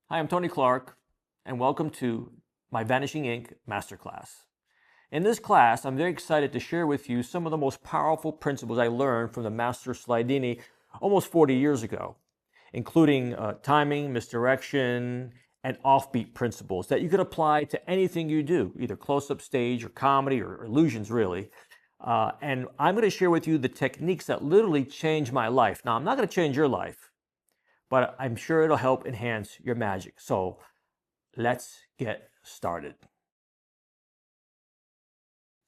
Hi, I'm Tony Clark, and welcome to my Vanishing Ink Masterclass. In this class, I'm very excited to share with you some of the most powerful principles I learned from the Master Slidini almost 40 years ago, including timing, misdirection, and offbeat principles that you could apply to anything you do, either close-up stage or comedy or illusions, really. And I'm going to share with you the techniques that literally changed my life. Now, I'm not going to change your life, but I'm sure it'll help enhance your magic. So let's get started.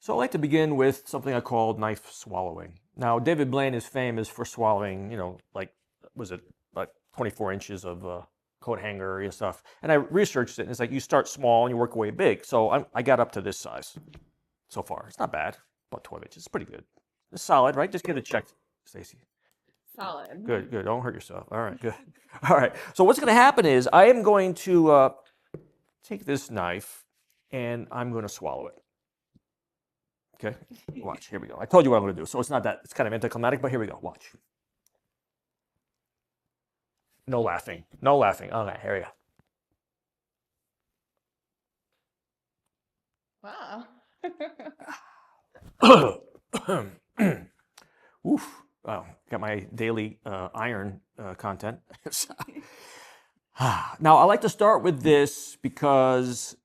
So I like to begin with something I call knife swallowing. Now, David Blaine is famous for swallowing, like, was it like 24 inches of coat hanger and stuff. And I researched it, and it's like you start small and you work your way big. So I got up to this size so far. It's not bad, about 12 inches. It's pretty good. It's solid, right? Just get it checked, Stacy. Solid. Good, good. Don't hurt yourself. All right, good. All right. So what's going to happen is I am going to take this knife and I'm going to swallow it. Okay? Watch. Here we go. I told you what I'm going to do. So it's not that, it's kind of anticlimactic, but here we go. Watch. No laughing. No laughing. Okay, here Wow. we go. Oof. Wow. Got my daily iron content. Now, I like to start with this because,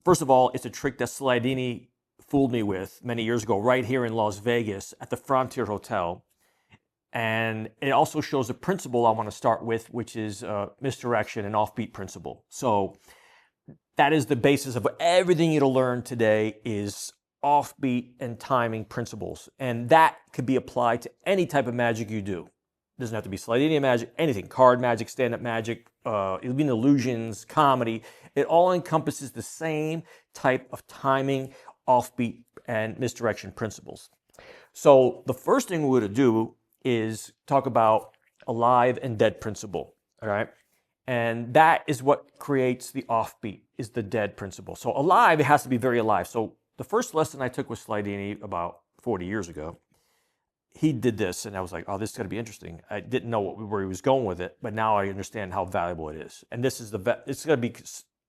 first of all, it's a trick that Slidini fooled me with many years ago, right here in Las Vegas at the Frontier Hotel. And it also shows a principle I want to start with, which is misdirection and offbeat principle. So that is the basis of everything you'll learn today is offbeat and timing principles. And that could be applied to any type of magic you do. It doesn't have to be Slidini magic, anything, card magic, stand-up magic, even illusions, comedy. It all encompasses the same type of timing, offbeat, and misdirection principles. So the first thing we're going to do is talk about alive and dead principle, all right? And that is what creates the offbeat, is the dead principle. So alive, it has to be very alive. So the first lesson I took with Slidini about 40 years ago, he did this, and I was like, oh, this is going to be interesting. I didn't know where he was going with it, but now I understand how valuable it is. And this is it's going to be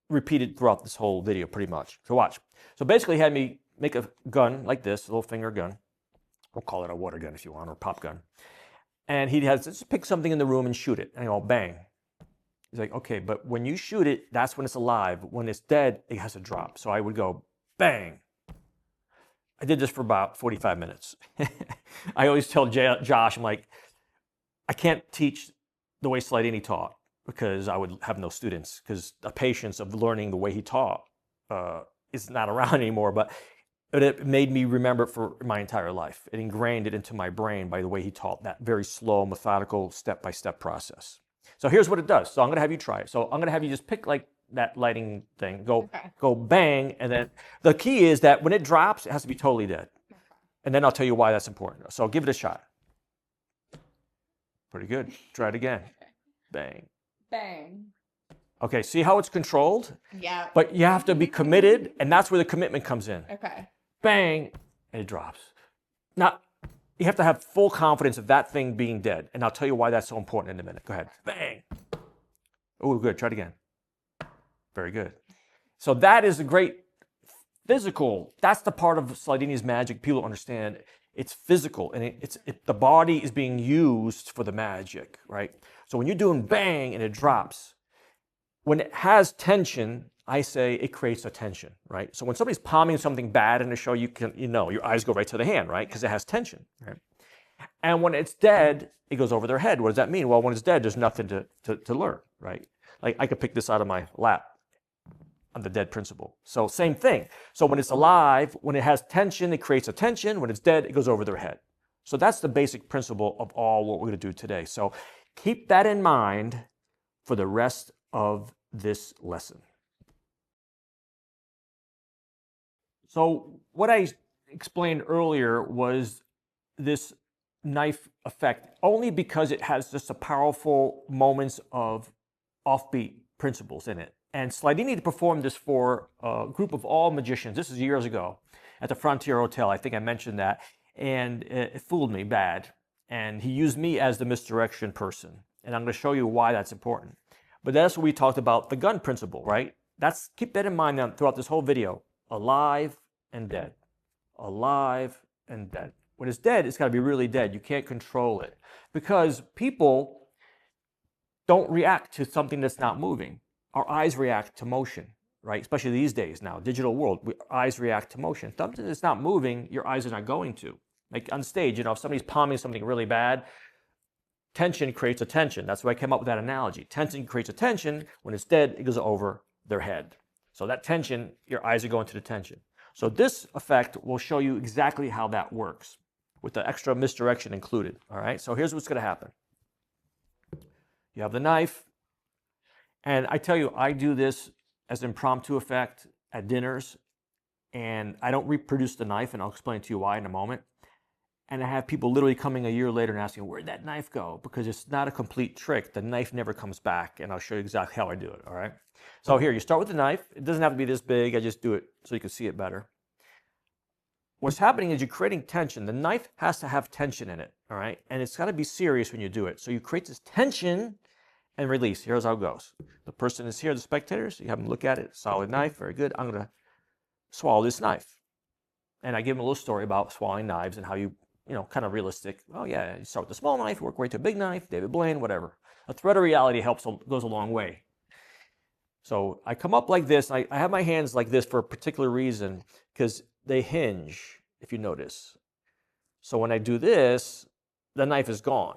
repeated throughout this whole video pretty much. So watch. So basically he had me make a gun like this, a little finger gun. We'll call it a water gun if you want, or a pop gun. And he has just pick something in the room and shoot it. And I go, bang. He's like, okay, but when you shoot it, that's when it's alive. When it's dead, it has to drop. So I would go, bang. I did this for about 45 minutes. I always tell Josh, I'm like, I can't teach the way Slidini taught because I would have no students, because the patience of learning the way he taught is not around anymore. But it made me remember it for my entire life. It ingrained it into my brain by the way he taught that very slow, methodical, step-by-step process. So here's what it does. So I'm going to have you try it. So I'm going to have you just pick like that lighting thing, go bang, and then the key is that when it drops, it has to be totally dead. And then I'll tell you why that's important. So give it a shot. Pretty good. Try it again. Bang. Bang. Okay, see how it's controlled? Yeah. But you have to be committed, and that's where the commitment comes in. Okay. Bang, and it drops. Now, you have to have full confidence of that thing being dead, and I'll tell you why that's so important in a minute. Go ahead. Bang. Oh, good. Try it again. Very good. So that is a great physical. That's the part of Slidini's magic people understand. It's physical, and the body is being used for the magic, right? So when you're doing bang and it drops, when it has tension, I say it creates a tension, right? So when somebody's palming something bad in a show, your eyes go right to the hand, right? Because it has tension, right? And when it's dead, it goes over their head. What does that mean? Well, when it's dead, there's nothing to learn, right? Like I could pick this out of my lap on the dead principle. So same thing. So when it's alive, when it has tension, it creates a tension. When it's dead, it goes over their head. So that's the basic principle of all what we're going to do today. So keep that in mind for the rest of this lesson. So what I explained earlier was this knife effect, only because it has just a powerful moments of offbeat principles in it. And Slidini performed this for a group of all magicians. This is years ago at the Frontier Hotel. I think I mentioned that. And it fooled me bad. And he used me as the misdirection person. And I'm going to show you why that's important. But that's what we talked about, the gun principle, right? Keep that in mind now throughout this whole video. Alive and dead. Alive and dead. When it's dead, it's got to be really dead. You can't control it. Because people don't react to something that's not moving. Our eyes react to motion, right? Especially these days now, digital world, eyes react to motion. Something that's not moving, your eyes are not going to. Like on stage, if somebody's palming something really bad, tension creates a tension. That's why I came up with that analogy. Tension creates a tension. When it's dead, it goes over their head. So that tension, your eyes are going to the tension. So this effect will show you exactly how that works with the extra misdirection included. All right, so here's what's going to happen. You have the knife, and I tell you, I do this as an impromptu effect at dinners, and I don't reproduce the knife, and I'll explain to you why in a moment. And I have people literally coming a year later and asking, where'd that knife go? Because it's not a complete trick. The knife never comes back, and I'll show you exactly how I do it, all right? So here, you start with the knife. It doesn't have to be this big. I just do it so you can see it better. What's happening is you're creating tension. The knife has to have tension in it, all right? And it's got to be serious when you do it. So you create this tension and release. Here's how it goes. The person is here, the spectators. You have them look at it. Solid knife, very good. I'm going to swallow this knife. And I give them a little story about swallowing knives and how you kind of realistic. Oh yeah, you start with a small knife, work way to a big knife, David Blaine, whatever. A thread of reality goes a long way. So I come up like this. I have my hands like this for a particular reason because they hinge, if you notice. So when I do this, the knife is gone.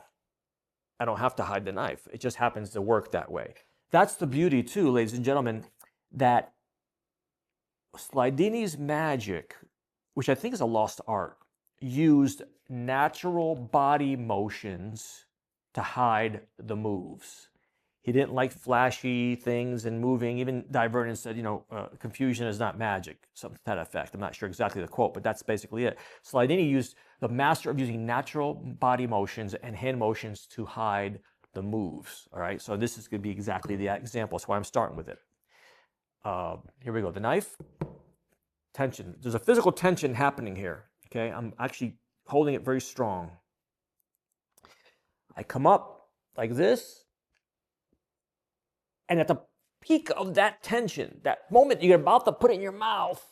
I don't have to hide the knife. It just happens to work that way. That's the beauty too, ladies and gentlemen, that Slidini's magic, which I think is a lost art, used natural body motions to hide the moves. He didn't like flashy things and moving. Even Divernon said, confusion is not magic, something to that effect. I'm not sure exactly the quote, but that's basically it. Slidini used the master of using natural body motions and hand motions to hide the moves. All right, so this is going to be exactly the example. That's why I'm starting with it. Here we go. The knife, tension. There's a physical tension happening here. Okay, I'm actually holding it very strong. I come up like this, and at the peak of that tension, that moment you're about to put it in your mouth,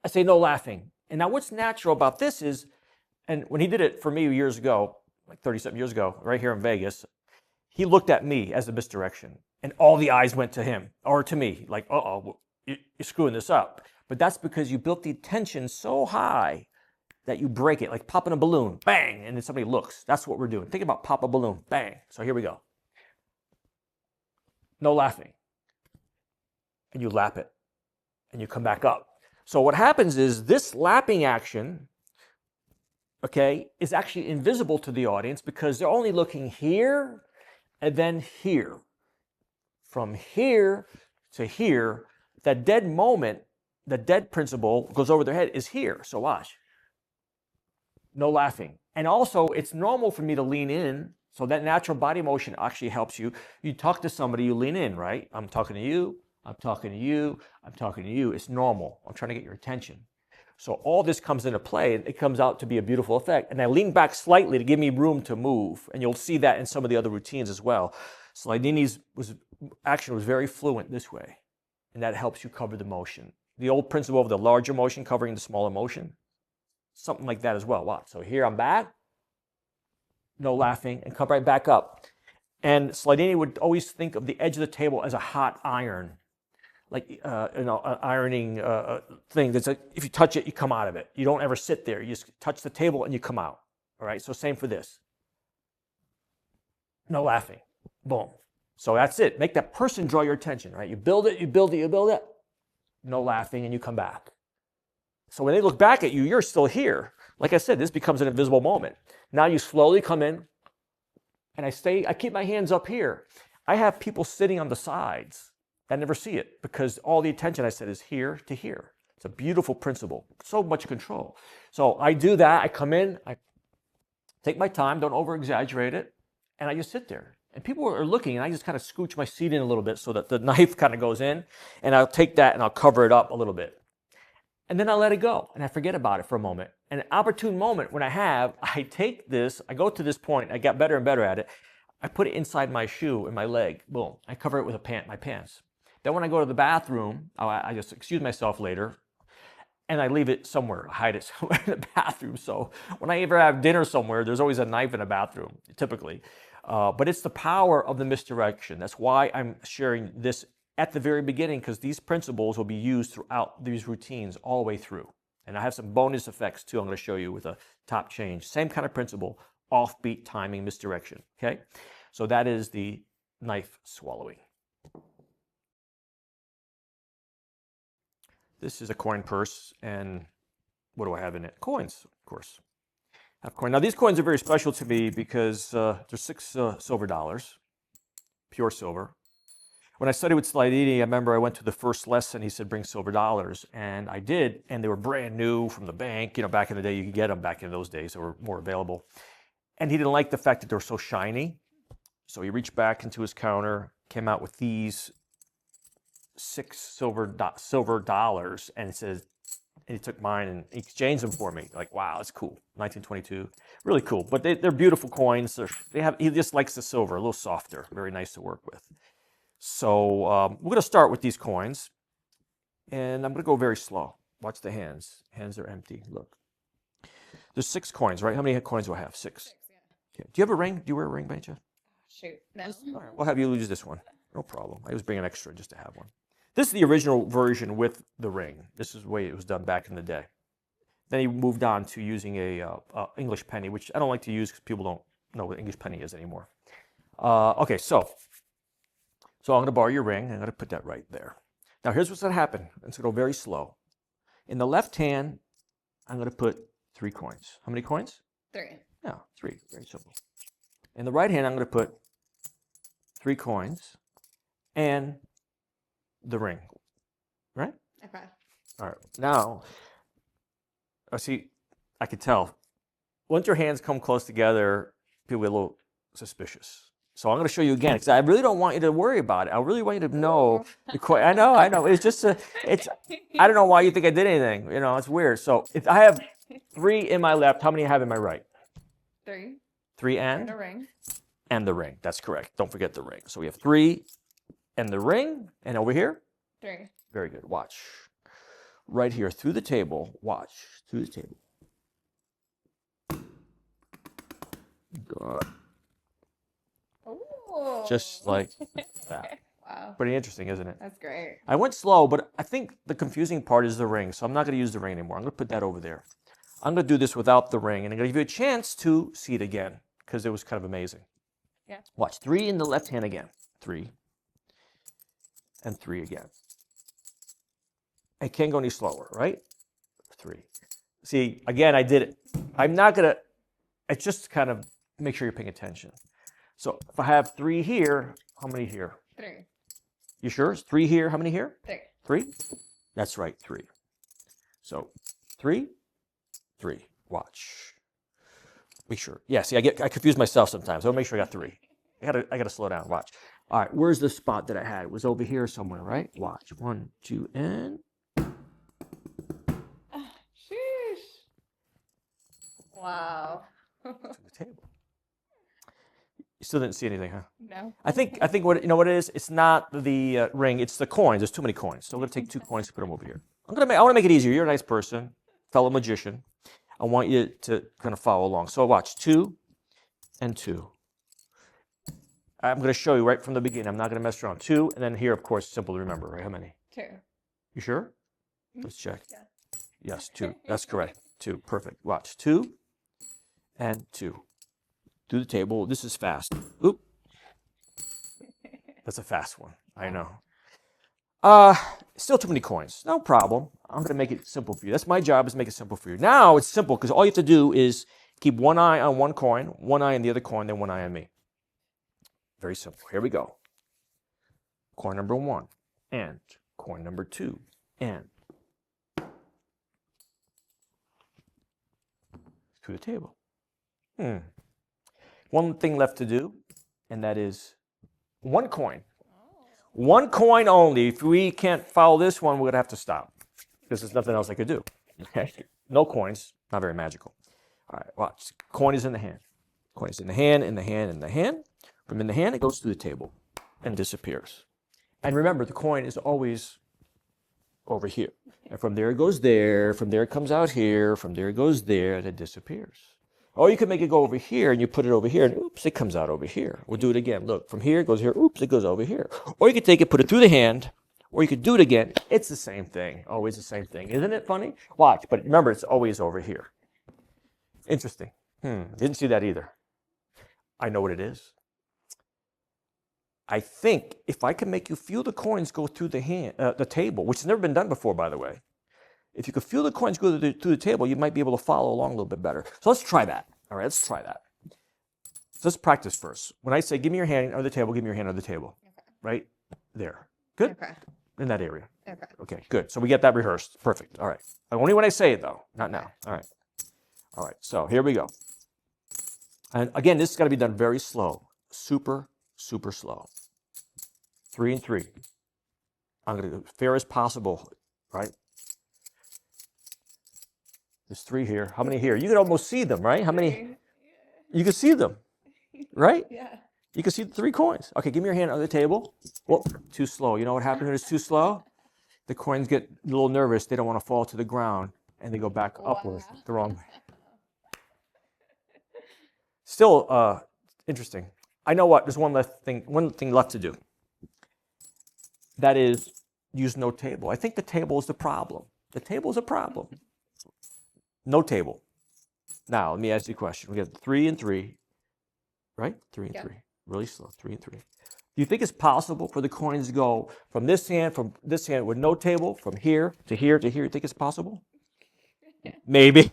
I say no laughing. And now what's natural about this is, and when he did it for me years ago, like 30-something years ago, right here in Vegas, he looked at me as a misdirection, and all the eyes went to him, or to me, like, uh-oh, you're screwing this up. But that's because you built the tension so high that you break it, like popping a balloon, bang, and then somebody looks. That's what we're doing. Think about pop a balloon, bang. So here we go. No laughing. And you lap it, and you come back up. So what happens is this lapping action, okay, is actually invisible to the audience because they're only looking here and then here. From here to here, that dead moment, the dead principle goes over their head is here. So watch. No laughing. And also, it's normal for me to lean in. So that natural body motion actually helps you. You talk to somebody, you lean in, right? I'm talking to you. I'm talking to you. I'm talking to you. It's normal. I'm trying to get your attention. So all this comes into play, and it comes out to be a beautiful effect. And I lean back slightly to give me room to move. And you'll see that in some of the other routines as well. Slidini's action was very fluent this way. And that helps you cover the motion. The old principle of the larger motion covering the smaller motion. Something like that as well. Watch. So here I'm back. No laughing, and come right back up. And Slidini would always think of the edge of the table as a hot iron, like an ironing thing. That's like, if you touch it, you come out of it. You don't ever sit there. You just touch the table and you come out. All right. So same for this. No laughing. Boom. So that's it. Make that person draw your attention. Right. You build it. You build it. You build it. No laughing, and you come back. So when they look back at you, you're still here. Like I said, this becomes an invisible moment. Now you slowly come in, and I keep my hands up here. I have people sitting on the sides that never see it because all the attention, I said, is here to here. It's a beautiful principle. So much control. So I do that. I come in, I take my time, don't over-exaggerate it, and I just sit there. And people are looking, and I just kind of scooch my seat in a little bit so that the knife kind of goes in, and I'll take that and I'll cover it up a little bit. And then I let it go, and I forget about it for a moment. And an opportune moment when I take this, I go to this point, I got better and better at it. I put it inside my shoe in my leg. Boom. I cover it with my pants. Then when I go to the bathroom, I just excuse myself later, and I leave it somewhere. I hide it somewhere in the bathroom. So when I ever have dinner somewhere, there's always a knife in the bathroom, typically. But it's the power of the misdirection. That's why I'm sharing this at the very beginning, because these principles will be used throughout these routines all the way through. And I have some bonus effects too I'm going to show you with a top change. Same kind of principle, offbeat timing, misdirection. Okay? So that is the knife swallowing. This is a coin purse, and what do I have in it? Coins, of course. I have coin. Now these coins are very special to me because they're 6 silver dollars, pure silver. When I studied with Slidini, I remember I went to the first lesson. He said, bring silver dollars. And I did. And they were brand new from the bank. You know, back in the day, you could get them back in those days. They were more available. And he didn't like the fact that they were so shiny. So he reached back into his counter, came out with these 6 silver dollars, and says, and he took mine and he exchanged them for me. Like, wow, that's cool. 1922, really cool. But they're beautiful coins. He just likes the silver, a little softer, very nice to work with. So we're going to start with these coins, and I'm going to go very slow. Watch the hands. Hands are empty. Look. There's 6 coins, right? How many coins do I have? 6. 6, yeah. Okay. Do you have a ring? Do you wear a ring by any chance? Shoot, no. All right, we'll have you use this one. No problem. I was bringing an extra just to have one. This is the original version with the ring. This is the way it was done back in the day. Then he moved on to using a English penny, which I don't like to use because people don't know what English penny is anymore. Okay, so I'm going to borrow your ring. I'm going to put that right there. Now, here's what's going to happen. It's going to go very slow. In the left hand, I'm going to put 3 coins. How many coins? 3. Yeah, 3. Very simple. In the right hand, I'm going to put 3 coins and the ring. Right? Okay. All right. Now, see, I could tell. Once your hands come close together, people get a little suspicious. So I'm going to show you again, because I really don't want you to worry about it. I really want you to know. I know. It's just I don't know why you think I did anything. You know, it's weird. So if I have 3 in my left, how many I have in my right? 3. 3 And a ring. And the ring. That's correct. Don't forget the ring. So we have 3 and the ring. And over here? 3. Very good. Watch. Right here through the table. Watch. Through the table. Good. Ooh. Just like that. Wow. Pretty interesting, isn't it? That's great. I went slow, but I think the confusing part is the ring. So I'm not going to use the ring anymore. I'm going to put that over there. I'm going to do this without the ring. And I'm going to give you a chance to see it again, because it was kind of amazing. Yeah. Watch. 3 in the left hand again. 3. And 3 again. I can't go any slower, right? 3. See, again, I did it. I'm not going to, it's just kind of make sure you're paying attention. So if I have 3 here, how many here? 3. You sure? 3 here, how many here? 3. 3? That's right, 3. So 3, 3. Watch. Make sure. Yeah, see, I confuse myself sometimes. I'll make sure I got 3. I gotta slow down. Watch. All right, where's the spot that I had? It was over here somewhere, right? Watch. 1, 2, and Sheesh. Wow. to the table. You still didn't see anything, huh? No. I think what what it is. It's not the ring. It's the coins. There's too many coins. So I'm gonna take 2 coins and put them over here. I want to make it easier. You're a nice person, fellow magician. I want you to kind of follow along. So watch. 2 and 2. I'm going to show you right from the beginning. I'm not going to mess around. 2, and then here, of course, simple to remember, right? How many? 2. You sure? Let's check. Yeah. Yes, 2. That's correct. 2. Perfect. Watch. 2 and 2. Through the table. This is fast. Oop. That's a fast one. I know. Still too many coins. No problem. I'm going to make it simple for you. That's my job, is make it simple for you. Now it's simple because all you have to do is keep one eye on one coin, one eye on the other coin, then one eye on me. Very simple. Here we go. Coin number 1 and coin number 2 and to the table. One thing left to do, and that is 1 coin. 1 coin only. If we can't follow this one, we're going to have to stop because there's nothing else I could do. Okay? No coins. Not very magical. All right, watch. Coin is in the hand. Coin is in the hand, in the hand, in the hand. From in the hand, it goes through the table and disappears. And remember, the coin is always over here. And from there it goes there, from there it comes out here, from there it goes there, and it disappears. Or you can make it go over here, and you put it over here, and oops, it comes out over here. We'll do it again. Look, from here it goes here, oops, it goes over here. Or you could take it, put it through the hand, or you could do it again. It's the same thing, always the same thing. Isn't it funny? Watch, but remember, it's always over here. Interesting. Didn't see that either. I know what it is. I think if I can make you feel the coins go through the table, which has never been done before, by the way. If you could feel the coins go through the table, you might be able to follow along a little bit better. So let's try that. All right, let's try that. So let's practice first. When I say, give me your hand on the table, give me your hand on the table. Okay. Right there. Good? Okay. In that area. Okay. Okay, good. So we get that rehearsed. Perfect. All right. Only when I say it, though. Not now. All right. All right, so here we go. And again, this has got to be done very slow. Super, super slow. 3 and 3. I'm going to go fair as possible, right? There's 3 here. How many here? You can almost see them, right? How many? You can see them, right? Yeah. You can see the 3 coins. Okay, give me your hand on the table. Whoa, too slow. You know what happens when it's too slow? The coins get a little nervous. They don't want to fall to the ground, and they go back upwards the wrong way. Still interesting. I know what. There's one thing left to do. That is, use no table. I think the table is the problem. The table is a problem. No table. Now, let me ask you a question. We got 3 and 3, right? 3 and 3. Really slow. 3 and 3. Do you think it's possible for the coins to go from this hand with no table, from here to here to here? You think it's possible? Yeah. Maybe.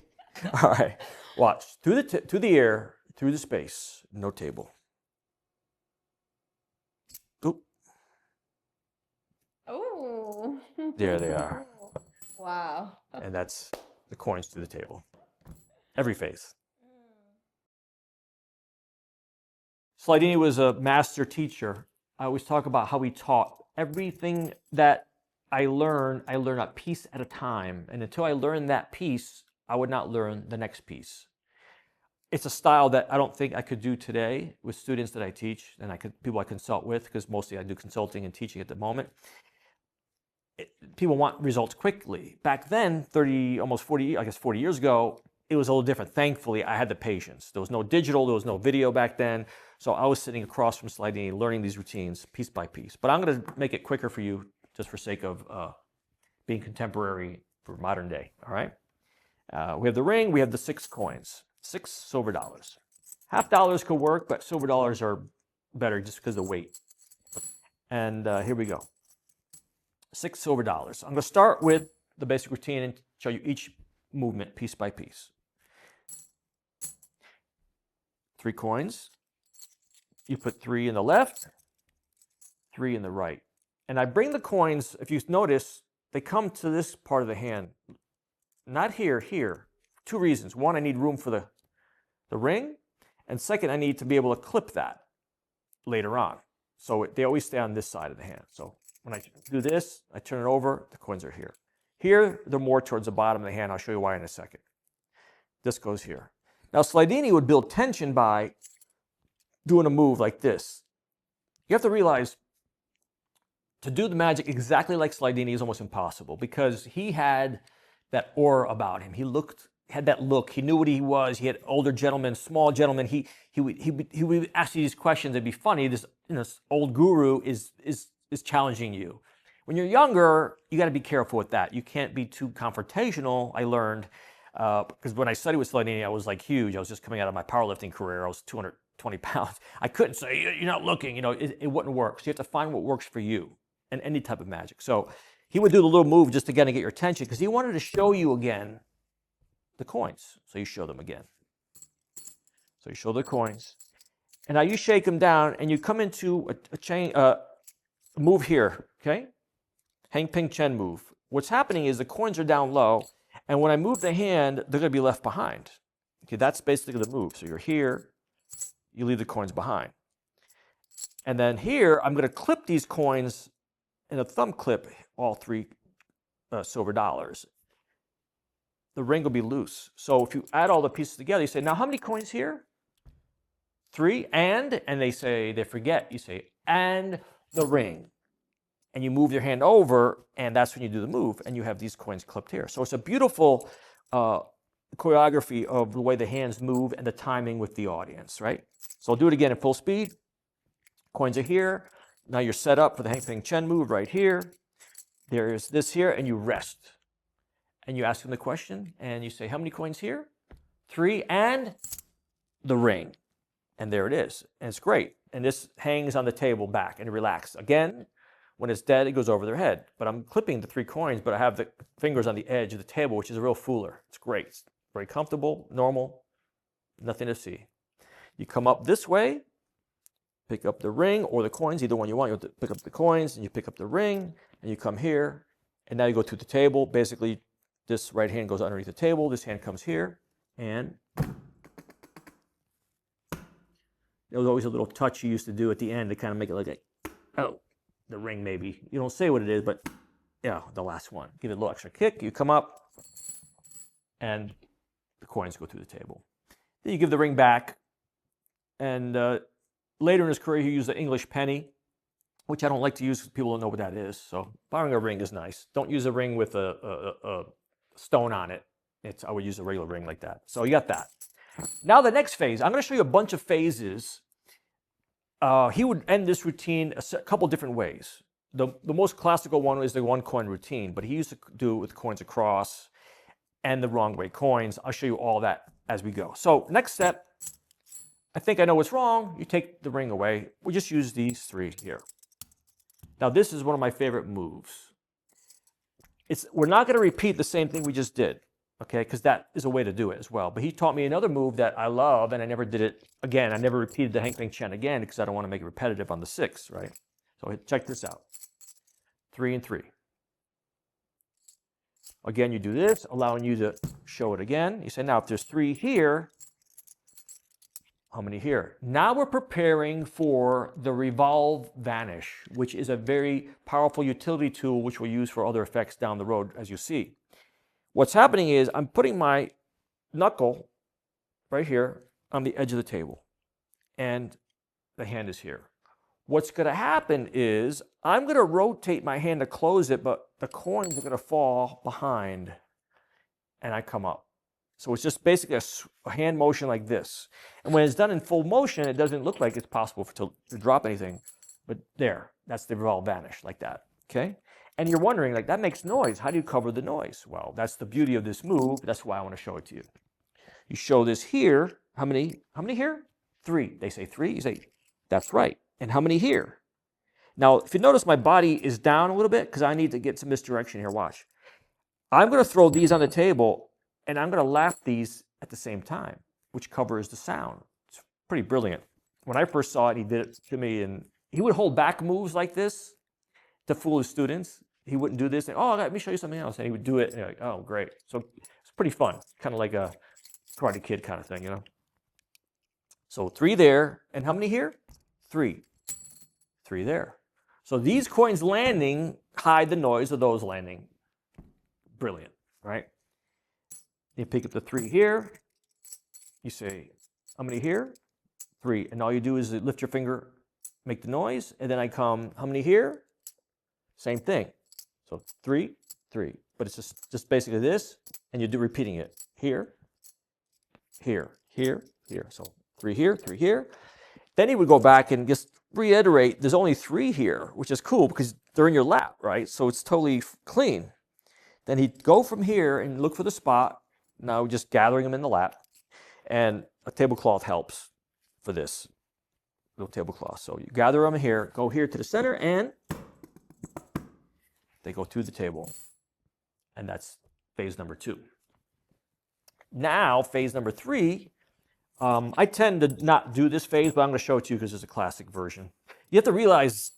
All right. Watch. Through the air, through the space, no table. Oop. Oh. There they are. Wow. And that's the coins to the table. Every phase. Slidini was a master teacher. I always talk about how he taught. Everything that I learn a piece at a time. And until I learn that piece, I would not learn the next piece. It's a style that I don't think I could do today with students that I teach and people I consult with, because mostly I do consulting and teaching at the moment. People want results quickly. Back then, 40 years ago, it was a little different. Thankfully, I had the patience. There was no digital, there was no video back then. So I was sitting across from Slidini, learning these routines piece by piece. But I'm going to make it quicker for you, just for sake of being contemporary for modern day. All right. We have the ring. We have the 6 coins. 6 silver dollars. Half dollars could work, but silver dollars are better just because of the weight. And here we go. 6 silver dollars. I'm going to start with the basic routine and show you each movement piece by piece. 3 coins. You put 3 in the left, 3 in the right. And I bring the coins, if you notice, they come to this part of the hand. Not here, here. 2 reasons. One, I need room for the ring. And second, I need to be able to clip that later on. So they always stay on this side of the hand. So when I do this, I turn it over, the coins are here. Here, they're more towards the bottom of the hand. I'll show you why in a second. This goes here. Now, Slidini would build tension by doing a move like this. You have to realize to do the magic exactly like Slidini is almost impossible, because he had that aura about him. He had that look. He knew what he was. He had older gentlemen, small gentlemen. He would ask you these questions. It'd be funny. This old guru is challenging you. When you're younger, you got to be careful with that. You can't be too confrontational. I learned because when I studied with Slidini, I was like huge. I was just coming out of my powerlifting career. I was 220 pounds. I couldn't say, you're not looking. It wouldn't work. So you have to find what works for you and any type of magic. So he would do the little move just again to get your attention, because he wanted to show you again the coins. So you show them again. So you show the coins. And now you shake them down and you come into a move here, okay? Hang Ping Chen move. What's happening is the coins are down low, and when I move the hand, they're going to be left behind. Okay, that's basically the move. So you're here, you leave the coins behind. And then here, I'm going to clip these coins in a thumb clip, all 3 silver dollars. The ring will be loose. So if you add all the pieces together, you say, now how many coins here? 3, and they say, they forget. You say, and the ring. And you move your hand over, and that's when you do the move, and you have these coins clipped here. So it's a beautiful choreography of the way the hands move and the timing with the audience, right? So I'll do it again at full speed. Coins are here. Now you're set up for the Hang Ping Chen move right here. There's this here, and you rest. And you ask them the question, and you say, how many coins here? 3, and the ring. And there it is. And it's great. And this hangs on the table back and relax. Again, when it's dead, it goes over their head. But I'm clipping the 3 coins, but I have the fingers on the edge of the table, which is a real fooler. It's great. It's very comfortable, normal, nothing to see. You come up this way, pick up the ring or the coins, either one you want. You pick up the coins and you pick up the ring, and you come here, and now you go to the table. Basically, this right hand goes underneath the table, this hand comes here, and there was always a little touch you used to do at the end to kind of make it like the ring maybe. You don't say what it is, but yeah, the last one. Give it a little extra kick, you come up, and the coins go through the table. Then you give the ring back, and later in his career, he used the English penny, which I don't like to use because people don't know what that is. So borrowing a ring is nice. Don't use a ring with a stone on it. I would use a regular ring like that. So you got that. Now the next phase, I'm going to show you a bunch of phases. He would end this routine a couple different ways. The most classical one is the 1 coin routine, but he used to do it with coins across and the wrong way coins. I'll show you all that as we go. So next step, I think I know what's wrong. You take the ring away. We just use these 3 here. Now this is one of my favorite moves. We're not going to repeat the same thing we just did, okay, because that is a way to do it as well. But he taught me another move that I love, and I never did it again. I never repeated the Hang Ping Chen again because I don't want to make it repetitive on the 6, right? So check this out. 3 and 3. Again, you do this, allowing you to show it again. You say, now if there's 3 here, how many here? Now we're preparing for the revolve vanish, which is a very powerful utility tool which we'll use for other effects down the road, as you see. What's happening is I'm putting my knuckle right here on the edge of the table, and the hand is here. What's going to happen is I'm going to rotate my hand to close it, but the coins are going to fall behind, and I come up. So it's just basically a hand motion like this. And when it's done in full motion, it doesn't look like it's possible to drop anything. But there, that's the revolve vanish, like that, okay? And you're wondering, like, that makes noise. How do you cover the noise? Well, that's the beauty of this move. That's why I want to show it to you. You show this here. How many here? 3. They say 3. You say, that's right. And how many here? Now, if you notice, my body is down a little bit because I need to get some misdirection here. Watch. I'm going to throw these on the table, and I'm going to lap these at the same time, which covers the sound. It's pretty brilliant. When I first saw it, he did it to me, and he would hold back moves like this to fool his students. He wouldn't do this. And, oh, let me show you something else. And he would do it, and you're like, oh, great. So it's pretty fun, kind of like a Karate Kid kind of thing, you know? So 3 there. And how many here? 3. 3 there. So these coins landing hide the noise of those landing. Brilliant, right? You pick up the 3 here. You say, how many here? 3. And all you do is lift your finger, make the noise, and then I come, how many here? Same thing. So 3, 3. But it's just basically this, and you do repeating it. Here, here, here, here. So 3 here, 3 here. Then he would go back and just reiterate, there's only 3 here, which is cool because they're in your lap, right? So it's totally clean. Then he'd go from here and look for the spot. Now just gathering them in the lap. And a tablecloth helps for this. Little tablecloth. So you gather them here, go here to the center, and they go through the table. And that's phase number 2. Now, phase number 3, I tend to not do this phase, but I'm going to show it to you because it's a classic version. You have to realize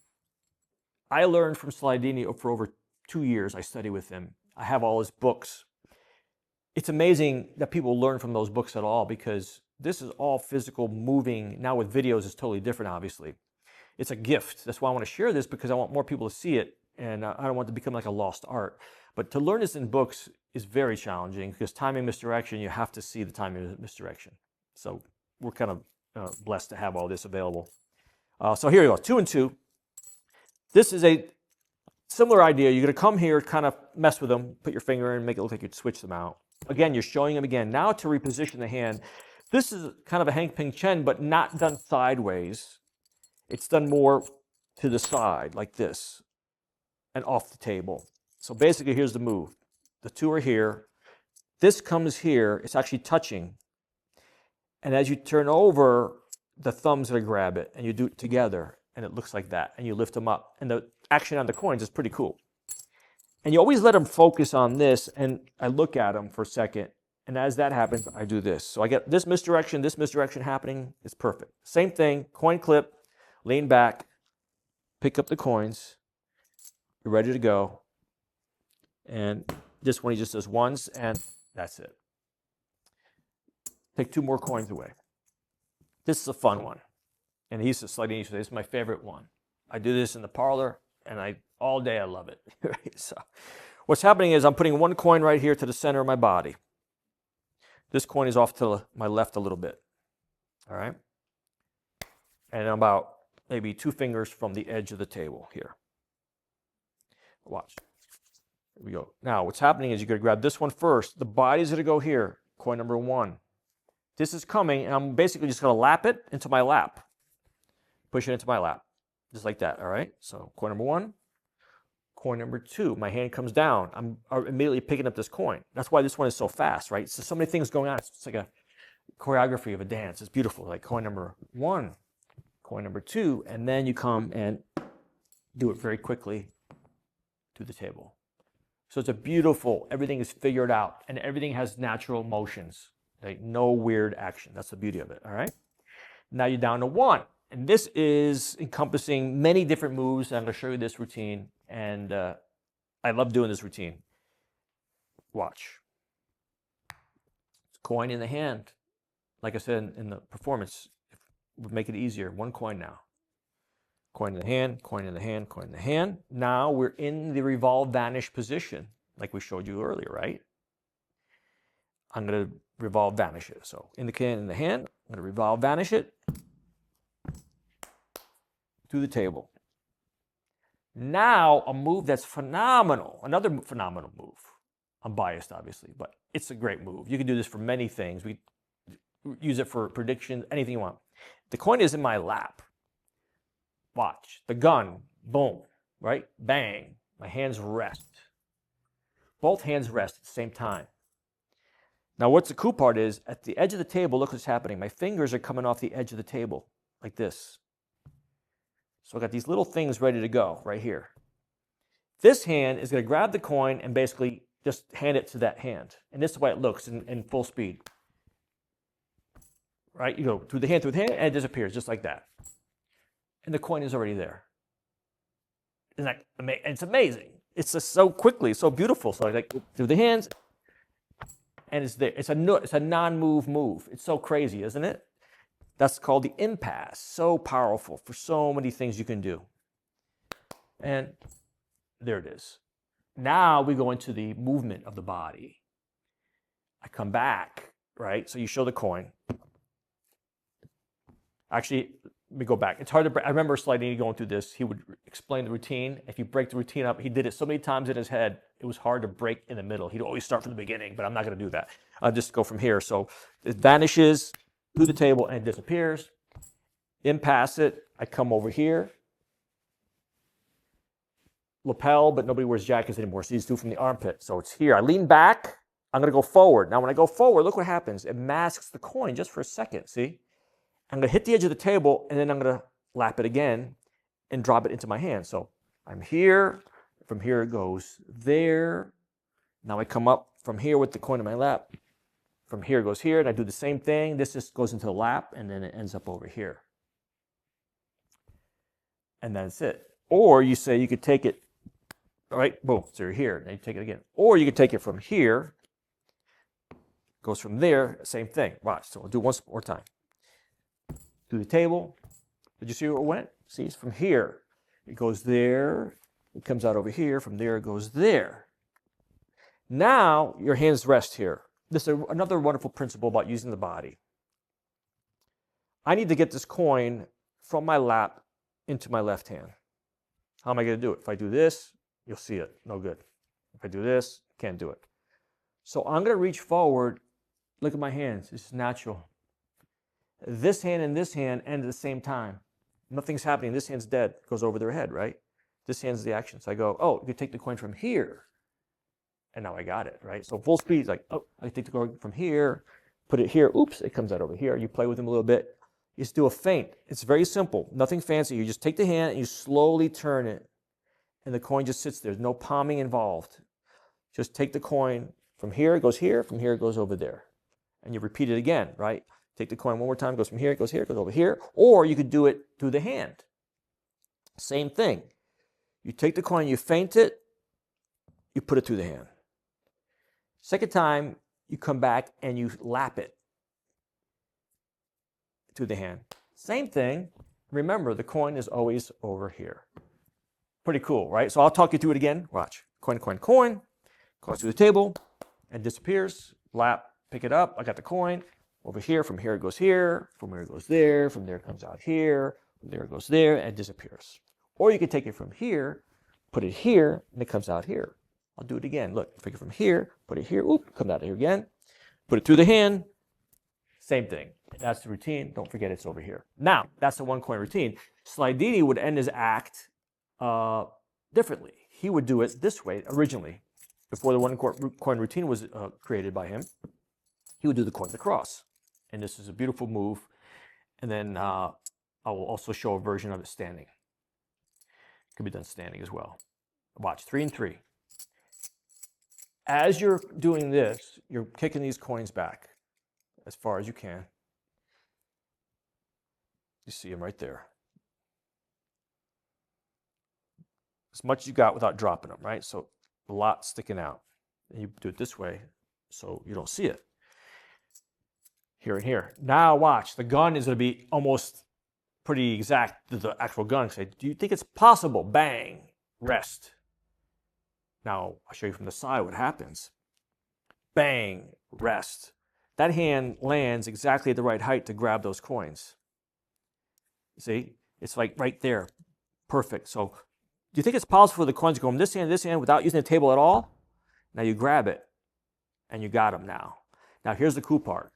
I learned from Slidini for over 2 years. I studied with him. I have all his books. It's amazing that people learn from those books at all because this is all physical, moving. Now with videos, it's totally different, obviously. It's a gift. That's why I want to share this because I want more people to see it, and I don't want it to become like a lost art. But to learn this in books is very challenging because timing misdirection, you have to see the timing misdirection. So we're kind of blessed to have all this available. So here you go, 2 and 2. This is a similar idea. You're going to come here, kind of mess with them, put your finger in, make it look like you'd switch them out. Again, you're showing them again. Now to reposition the hand. This is kind of a Hang Ping Chen, but not done sideways. It's done more to the side, like this, and off the table. So basically, here's the move. The 2 are here. This comes here. It's actually touching. And as you turn over, the thumb's going to grab it, and you do it together, and it looks like that, and you lift them up. And the action on the coins is pretty cool. And you always let them focus on this, and I look at them for a second, and as that happens, I do this. So I get this misdirection happening. It's perfect. Same thing, coin clip, lean back, pick up the coins. You're ready to go. And this one he just does once, and that's it. Take 2 more coins away. This is a fun one. And he's slightly, this is my favorite one. I do this in the parlor, and all day I love it. So what's happening is I'm putting 1 coin right here to the center of my body. This coin is off to my left a little bit. All right? And I'm about maybe 2 fingers from the edge of the table here. Watch. Here we go. Now, what's happening is you're going to grab this one first. The body's going to go here, coin number 1. This is coming, and I'm basically just going to lap it into my lap. Push it into my lap, just like that, all right? So coin number 1, coin number 2. My hand comes down. I'm immediately picking up this coin. That's why this one is so fast, right? So many things going on. It's like a choreography of a dance. It's beautiful, like coin number 1, coin number 2, and then you come and do it very quickly to the table. So it's a beautiful, everything is figured out, and everything has natural motions. Like no weird action. That's the beauty of it, all right? Now you're down to 1. And this is encompassing many different moves. I'm going to show you this routine, and I love doing this routine. Watch. Coin in the hand. Like I said in the performance, would make it easier. 1 coin now. Coin in the hand, coin in the hand, coin in the hand. Now we're in the revolve vanish position, like we showed you earlier, right? I'm going to revolve vanish it. So in the hand, I'm going to revolve vanish it to the table. Now a move that's phenomenal, another phenomenal move. I'm biased, obviously, but it's a great move. You can do this for many things. We use it for predictions, anything you want. The coin is in my lap. Watch. The gun, boom, right? Bang. My hands rest. Both hands rest at the same time. Now what's the cool part is, at the edge of the table, look what's happening. My fingers are coming off the edge of the table, like this. So I got these little things ready to go right here. This hand is going to grab the coin and basically just hand it to that hand. And this is the way it looks in full speed. Right? You go through the hand, and it disappears just like that. And the coin is already there. Isn't that amazing? It's amazing. It's just so quickly, so beautiful. So I like through the hands, and it's there. It's a non-move move. It's so crazy, isn't it? That's called the impasse. So powerful for so many things you can do. And there it is. Now we go into the movement of the body. I come back, right? So you show the coin. Actually, let me go back. It's hard to break. I remember Slidini going through this. He would explain the routine. If you break the routine up, he did it so many times in his head, it was hard to break in the middle. He'd always start from the beginning, but I'm not going to do that. I'll just go from here. So it vanishes through the table and it disappears. Impasse it. I come over here. Lapel, but nobody wears jackets anymore, so these do from the armpit. So it's here. I lean back. I'm going to go forward. Now, when I go forward, look what happens. It masks the coin just for a second, see? I'm going to hit the edge of the table, and then I'm going to lap it again and drop it into my hand. So I'm here. From here it goes there. Now I come up from here with the coin in my lap. From here it goes here, and I do the same thing. This just goes into the lap, and then it ends up over here. And that's it. Or you say you could take it, all right, boom, so you're here. Now you take it again. Or you could take it from here. Goes from there, same thing. Watch, so we'll do one more time. To the table. Did you see where it went? See, it's from here. It goes there. It comes out over here. From there, it goes there. Now, your hands rest here. This is another wonderful principle about using the body. I need to get this coin from my lap into my left hand. How am I going to do it? If I do this, you'll see it. No good. If I do this, can't do it. So I'm going to reach forward. Look at my hands. This is natural. This hand and this hand end at the same time. Nothing's happening. This hand's dead. It goes over their head, right? This hand's the action. So I go, oh, you can take the coin from here. And now I got it, right? So full speed is like, oh, I take the coin from here, put it here. Oops, it comes out over here. You play with them a little bit. You just do a feint. It's very simple. Nothing fancy. You just take the hand and you slowly turn it. And the coin just sits there. There's no palming involved. Just take the coin from here, it goes here. From here, it goes over there. And you repeat it again, right? Take the coin one more time, it goes from here, it goes here, it goes over here. Or you could do it through the hand. Same thing. You take the coin, you feint it, you put it through the hand. Second time, you come back and you lap it through the hand. Same thing. Remember, the coin is always over here. Pretty cool, right? So I'll talk you through it again. Watch. Coin, coin, coin. Goes through the table and disappears. Lap, pick it up. I got the coin. Over here, from here it goes here. From here it goes there. From there it comes out here. From there it goes there and disappears. Or you can take it from here, put it here, and it comes out here. I'll do it again. Look, take it from here, put it here. Oop, comes out of here again. Put it through the hand. Same thing. That's the routine. Don't forget it's over here. Now, that's the one coin routine. Slidini would end his act differently. He would do it this way originally. Before the one coin routine was created by him, he would do the coin across. And this is a beautiful move. And then I will also show a version of it standing. It could be done standing as well. Watch, 3 and 3. As you're doing this, you're kicking these coins back as far as you can. You see them right there. As much as you got without dropping them, right? So a lot sticking out. And you do it this way so you don't see it. Here and here. Now watch, the gun is going to be almost pretty exact to the actual gun. Say, do you think it's possible? Bang, rest. Now I'll show you from the side what happens. Bang, rest. That hand lands exactly at the right height to grab those coins. See, it's like right there. Perfect. So do you think it's possible for the coins to go from this hand to this hand without using the table at all? Now you grab it and you got them now. Now here's the cool part.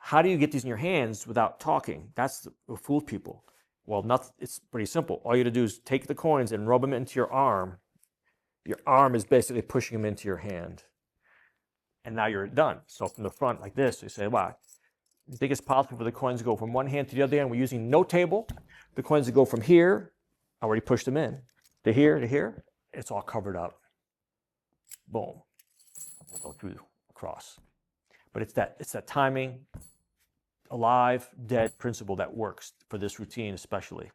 How do you get these in your hands without talking? That's what fools people. Well, it's pretty simple. All you got to do is take the coins and rub them into your arm. Your arm is basically pushing them into your hand. And now you're done. So from the front like this, you say, wow, you think it's possible for the coins to go from one hand to the other hand? We're using no table. The coins to go from here, I already pushed them in, to here, it's all covered up. Boom. Go through across. But it's that timing, alive, dead principle that works for this routine especially.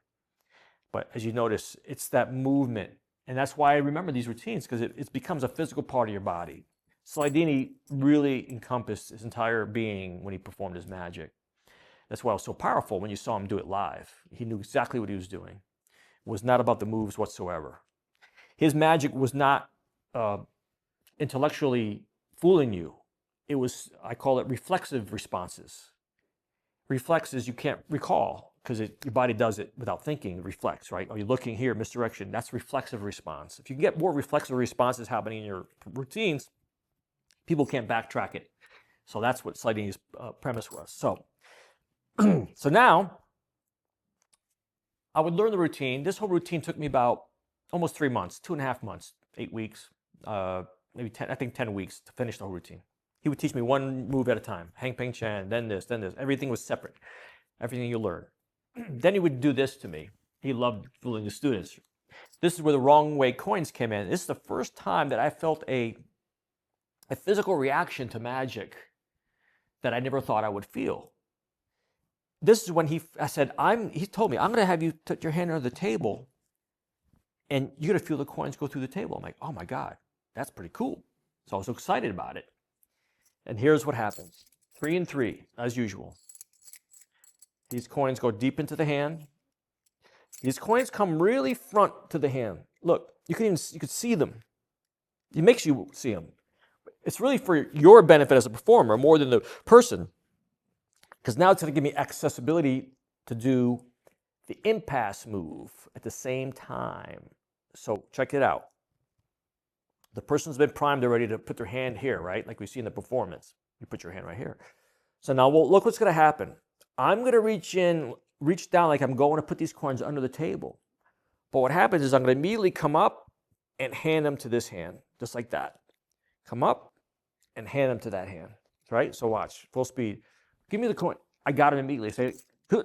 But as you notice, it's that movement. And that's why I remember these routines, because it becomes a physical part of your body. Slidini really encompassed his entire being when he performed his magic. That's why it was so powerful when you saw him do it live. He knew exactly what he was doing. It was not about the moves whatsoever. His magic was not intellectually fooling you. It was, I call it reflexive responses. Reflexes you can't recall because your body does it without thinking, reflex, right? Are you looking here, misdirection? That's reflexive response. If you can get more reflexive responses happening in your routines, people can't backtrack it. So that's what Slidini's premise was. So, so now, I would learn the routine. This whole routine took me about almost 3 months, 2.5 months, 8 weeks, maybe 10, I think 10 weeks to finish the whole routine. He would teach me one move at a time. Hang Peng Chen, then this, then this. Everything was separate. Everything you learn. Then he would do this to me. He loved fooling the students. This is where the wrong way coins came in. This is the first time that I felt a physical reaction to magic that I never thought I would feel. This is when he told me, I'm going to have you put your hand under the table and you're going to feel the coins go through the table. I'm like, oh my God, that's pretty cool. So I was excited about it. And here's what happens. 3 and 3, as usual. These coins go deep into the hand. These coins come really front to the hand. Look, you could see them. It makes you see them. It's really for your benefit as a performer more than the person. because now it's going to give me accessibility to do the impasse move at the same time. So check it out. The person's been primed already to put their hand here, right? Like we see in the performance. You put your hand right here. So now look what's going to happen. I'm going to reach down like I'm going to put these coins under the table. But what happens is I'm going to immediately come up and hand them to this hand, just like that. Come up and hand them to that hand, right? So watch, full speed. Give me the coin. I got him immediately. Say,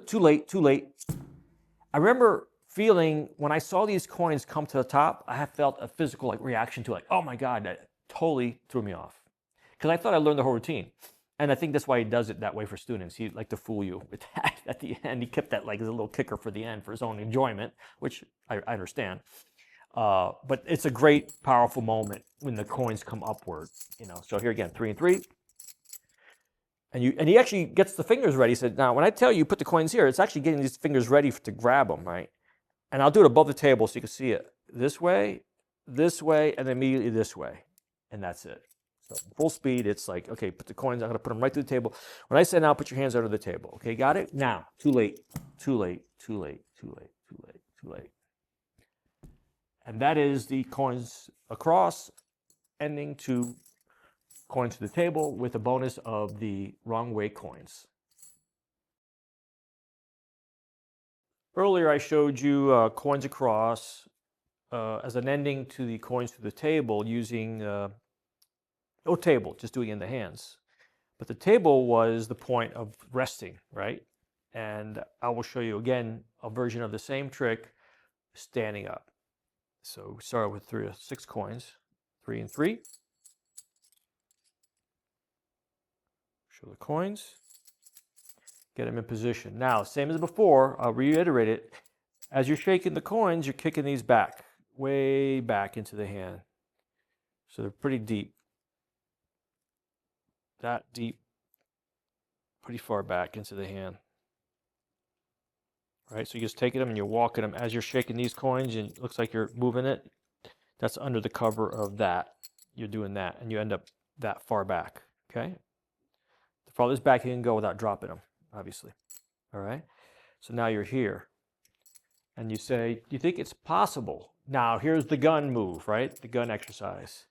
too late, too late. I remember feeling when I saw these coins come to the top, I have felt a physical reaction to oh my God, that totally threw me off. Because I thought I learned the whole routine. And I think that's why he does it that way for students. He like to fool you with that at the end. He kept that as a little kicker for the end for his own enjoyment, which I understand. But it's a great, powerful moment when the coins come upward. So here again, 3 and 3. And he actually gets the fingers ready. He said, now when I tell you put the coins here, it's actually getting these fingers ready to grab them, right? And I'll do it above the table so you can see it. This way, and then immediately this way. And that's it. So full speed, it's like, okay, put the coins, I'm going to put them right through the table. When I say now, put your hands under the table. Okay, got it? Now, too late, too late, too late, too late, too late, too late. And that is the coins across, ending to coins to the table with a bonus of the wrong way coins. Earlier I showed you coins across as an ending to the coins to the table using no table, just doing it in the hands. But the table was the point of resting, right? And I will show you again a version of the same trick standing up. So we start with 6 coins, 3 and 3. Show the coins. Get them in position. Now, same as before, I'll reiterate it. As you're shaking the coins, you're kicking these back, way back into the hand. So they're pretty deep. That deep, pretty far back into the hand. Right, so you're just taking them and you're walking them as you're shaking these coins, and it looks like you're moving it. That's under the cover of that. You're doing that, and you end up that far back. Okay, the farthest back you can go without dropping them, obviously. All right, so now you're here, and you say, "Do you think it's possible?" Now here's the gun move, right? The gun exercise.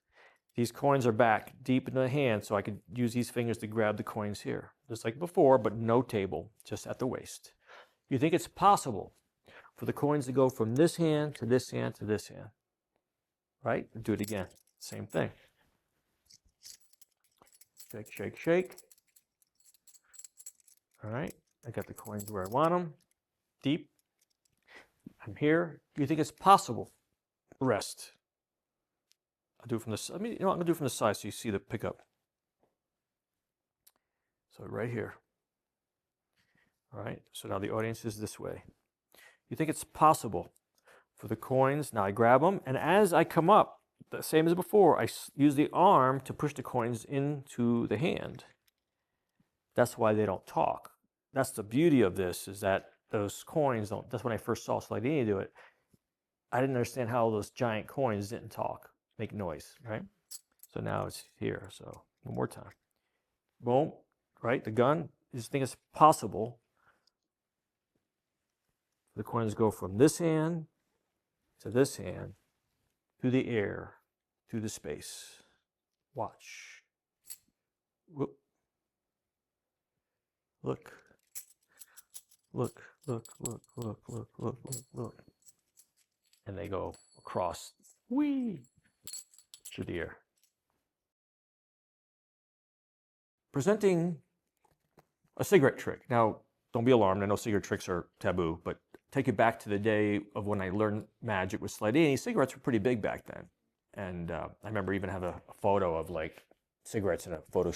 These coins are back deep into the hand, so I could use these fingers to grab the coins here, just like before, but no table, just at the waist. You think it's possible for the coins to go from this hand to this hand to this hand, right? Do it again, same thing. Shake, shake, shake. All right, I got the coins where I want them, deep. I'm here. Do you think it's possible? Rest. I'll do it from the, I'm gonna do it from the side so you see the pickup. So right here. All right, so now the audience is this way. You think it's possible for the coins, now I grab them, and as I come up, the same as before, I use the arm to push the coins into the hand. That's why they don't talk. That's the beauty of this, is that those coins don't, that's when I first saw Slidini do it. I didn't understand how those giant coins didn't talk, make noise, right? So now it's here, so one more time. Boom, right, the gun, you just think it's possible. The coins go from this hand to this hand, through the air, through the space. Watch. Whoop. Look. Look, look, look, look, look, look, look, look. And they go across, whee, through the air. Presenting a cigarette trick. Now, don't be alarmed. I know cigarette tricks are taboo, but take it back to the day of when I learned magic with Slidini. Cigarettes were pretty big back then. And I remember even have a photo of cigarettes in a photo,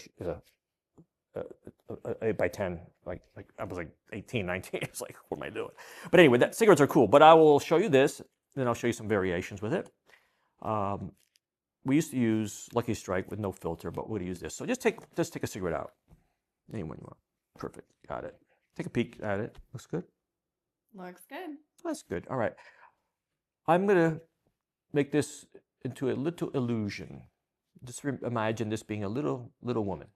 8 by 10, like I was 18, 19. It's like, what am I doing? But anyway, cigarettes are cool. But I will show you this, then I'll show you some variations with it. We used to use Lucky Strike with no filter, but we're gonna use this. So just take a cigarette out. Anyone you want. Perfect. Got it. Take a peek at it. Looks good. Looks good. That's good. All right. I'm gonna make this into a little illusion. Just imagine this being a little woman,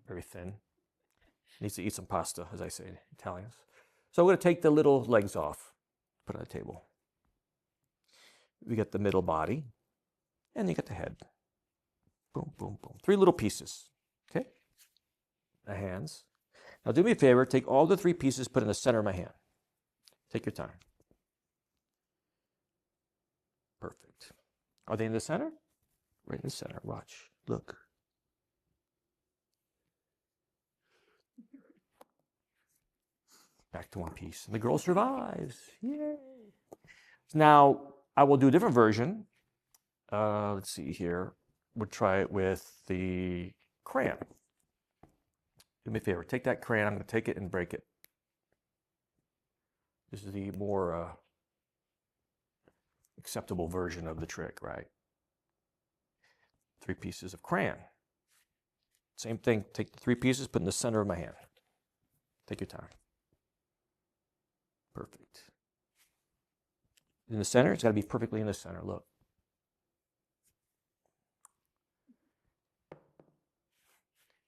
very thin. Needs to eat some pasta, as I say in Italians. So we're going to take the little legs off, put it on the table. We get the middle body, and you get the head. Boom, boom, boom. 3 little pieces, okay? The hands. Now do me a favor, take all the 3 pieces, put in the center of my hand. Take your time. Perfect. Are they in the center? Right in the center. Watch. Look. Back to one piece. And the girl survives. Yay. Now, I will do a different version. Let's see here. We'll try it with the crayon. Do me a favor. Take that crayon. I'm going to take it and break it. This is the more acceptable version of the trick, right? 3 pieces of crayon. Same thing. Take the 3 pieces, put in the center of my hand. Take your time. Perfect. In the center, it's got to be perfectly in the center. Look.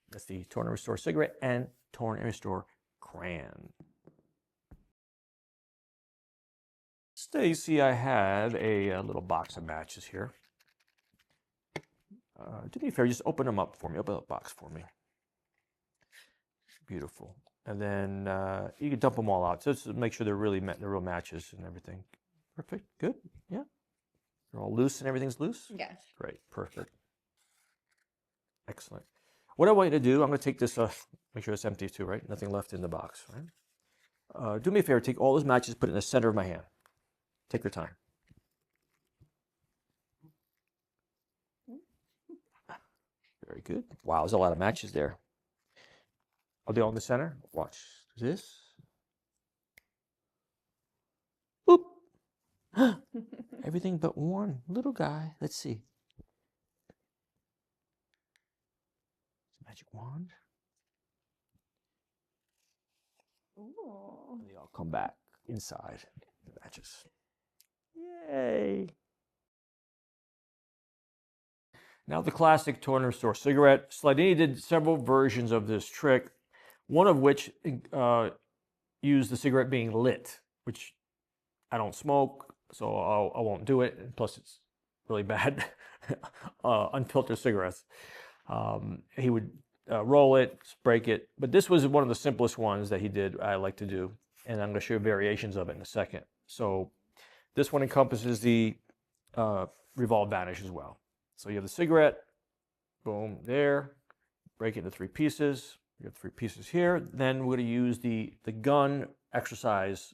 That's the Torn and Restore cigarette and Torn and Restore crayon. Stacy, I have a little box of matches here. Do me a favor, just open them up for me. Open the box for me. Beautiful. And then you can dump them all out. Just to make sure they're really the real matches and everything. Perfect. Good. Yeah. They're all loose and everything's loose? Yes. Great. Perfect. Excellent. What I want you to do, I'm going to take this, make sure it's empty too, right? Nothing left in the box, right? Do me a favor, take all those matches, put it in the center of my hand. Take your time. Very good. Wow, there's a lot of matches there. Are they all in the center? Watch this. Boop. Everything but one little guy. Let's see. Magic wand. Ooh. And they all come back inside the matches. Yay. Now the classic Torn and Restore cigarette. Slidini did several versions of this trick, one of which used the cigarette being lit, which I don't smoke, so I won't do it. And plus, it's really bad, unfiltered cigarettes. He would roll it, break it, but this was one of the simplest ones that he did. I like to do, and I'm going to show you variations of it in a second. So this one encompasses the revolve vanish as well. So you have the cigarette, boom, there, break it into 3 pieces. You have 3 pieces here. Then we're going to use the gun exercise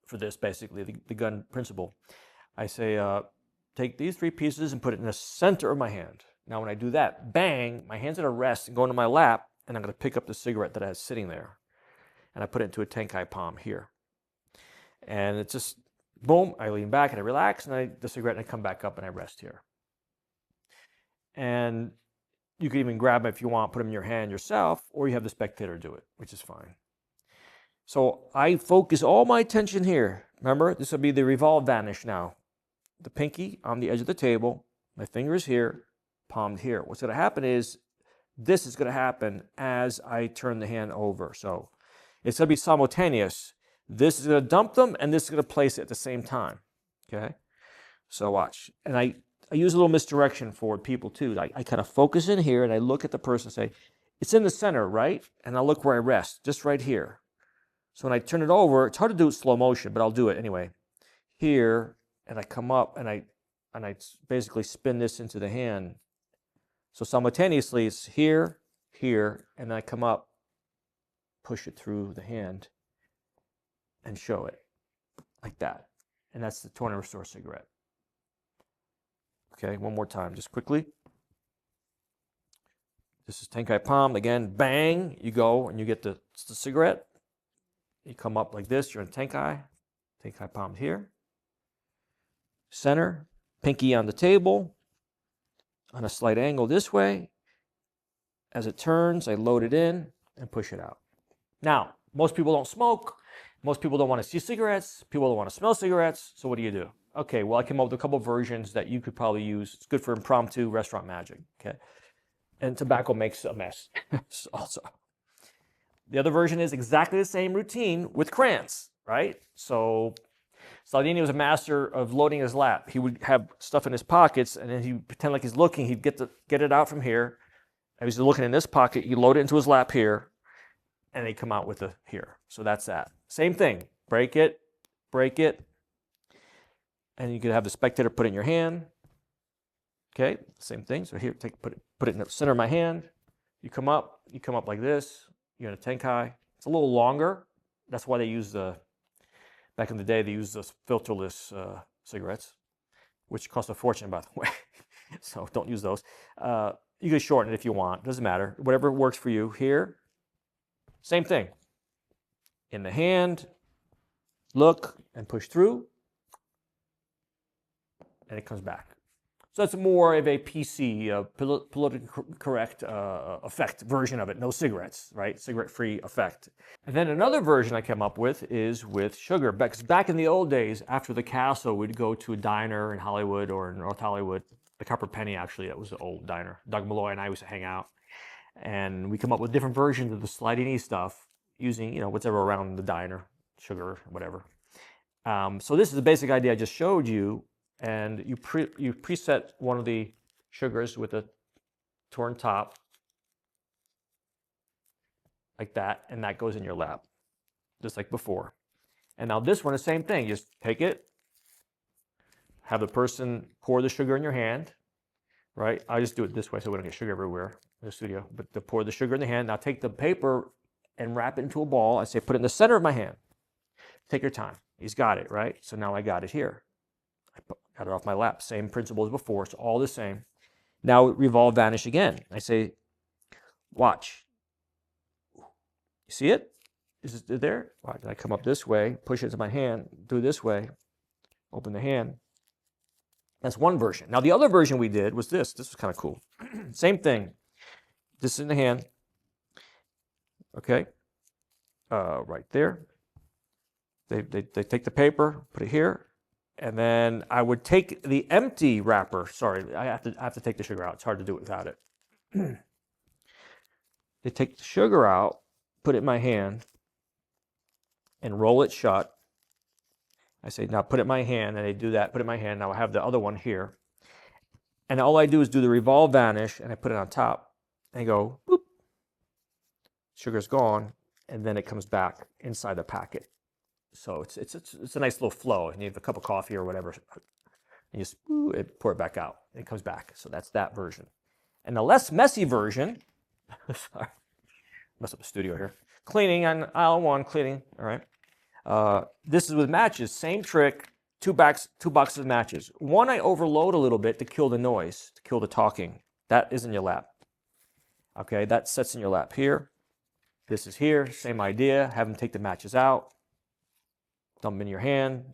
for this, basically, the gun principle. I say, take these 3 pieces and put it in the center of my hand. Now when I do that, bang, my hand's at a rest and go into my lap, and I'm going to pick up the cigarette that I have sitting there. And I put it into a Tenkai palm here. And it's just, boom, I lean back and I relax, and the cigarette, and I come back up and I rest here. And you can even grab them if you want, put them in your hand yourself, or you have the spectator do it, which is fine. So I focus all my attention here. Remember, this will be the revolve vanish now. The pinky on the edge of the table, my finger is here, palm here. What's going to happen is, this is going to happen as I turn the hand over. So it's going to be simultaneous. This is going to dump them, and this is going to place it at the same time. Okay? So watch. And I use a little misdirection for people too. I kind of focus in here and I look at the person and say, it's in the center, right? And I'll look where I rest, just right here. So when I turn it over, it's hard to do it slow motion, but I'll do it anyway. Here, and I come up and I basically spin this into the hand. So simultaneously it's here, here, and then I come up, push it through the hand, and show it like that. And that's the Torn and Restore cigarette. Okay, one more time, just quickly. This is Tenkai palm. Again, bang, you go and you get the cigarette. You come up like this, you're in Tenkai. Tenkai palm here. Center, pinky on the table, on a slight angle this way. As it turns, I load it in and push it out. Now, most people don't smoke. Most people don't want to see cigarettes. People don't want to smell cigarettes. So what do? Okay, well, I came up with a couple of versions that you could probably use. It's good for impromptu restaurant magic, okay? And tobacco makes a mess also. The other version is exactly the same routine with crayons, right? So Saldini was a master of loading his lap. He would have stuff in his pockets, and then he'd pretend like he's looking. He'd get it out from here. And he's looking in this pocket. You load it into his lap here, and they come out with the here. So that's that. Same thing. Break it, and you could have the spectator put it in your hand. Okay, same thing. So here, put it in the center of my hand. You come up like this. You're in a tenkai. It's a little longer. That's why they use back in the day, they used those filterless cigarettes, which cost a fortune, by the way. So don't use those. You can shorten it if you want. Doesn't matter. Whatever works for you. Here, same thing. In the hand, look and push through, and it comes back. So that's more of a PC, politically correct effect version of it. No cigarettes, right? Cigarette-free effect. And then another version I came up with is with sugar. Because back in the old days, after the castle, we'd go to a diner in Hollywood or in North Hollywood. The Copper Penny, actually, that was the old diner. Doug Malloy and I used to hang out. And we come up with different versions of the Slidini stuff using, whatever around the diner, sugar, whatever. So this is the basic idea I just showed you. And you preset one of the sugars with a torn top, like that, and that goes in your lap, just like before. And now this one, the same thing. You just take it, have the person pour the sugar in your hand, right? I just do it this way so we don't get sugar everywhere in the studio. But to pour the sugar in the hand, now take the paper and wrap it into a ball. I say put it in the center of my hand. Take your time. He's got it, right? So now I got it here. I got it off my lap. Same principle as before. It's all the same. Now revolve, vanish again. I say, watch. You see it? Is it there? Watch. I come up this way, push it to my hand, do it this way, open the hand. That's one version. Now the other version we did was this. This was kind of cool. Same thing. This is in the hand. Okay. Right there. They take the paper, put it here. And then I would take the empty wrapper. Sorry, I have to take the sugar out. It's hard to do it without it. They take the sugar out, put it in my hand, and roll it shut. I say, now put it in my hand, and they do that. Put it in my hand. Now I have the other one here. And all I do is do the revolve, vanish, and I put it on top. And I go, boop. Sugar's gone, and then it comes back inside the packet. So it's a nice little flow. And you have a cup of coffee or whatever, and you just pour it back out. And it comes back. So that's that version. And the less messy version, sorry, mess up the studio here. Cleaning on aisle one, cleaning. All right. This is with matches. Same trick. Two boxes of matches. One I overload a little bit to kill the noise, to kill the talking. That is in your lap. Okay, that sits in your lap here. This is here. Same idea. Have them take the matches out. Dump them in your hand.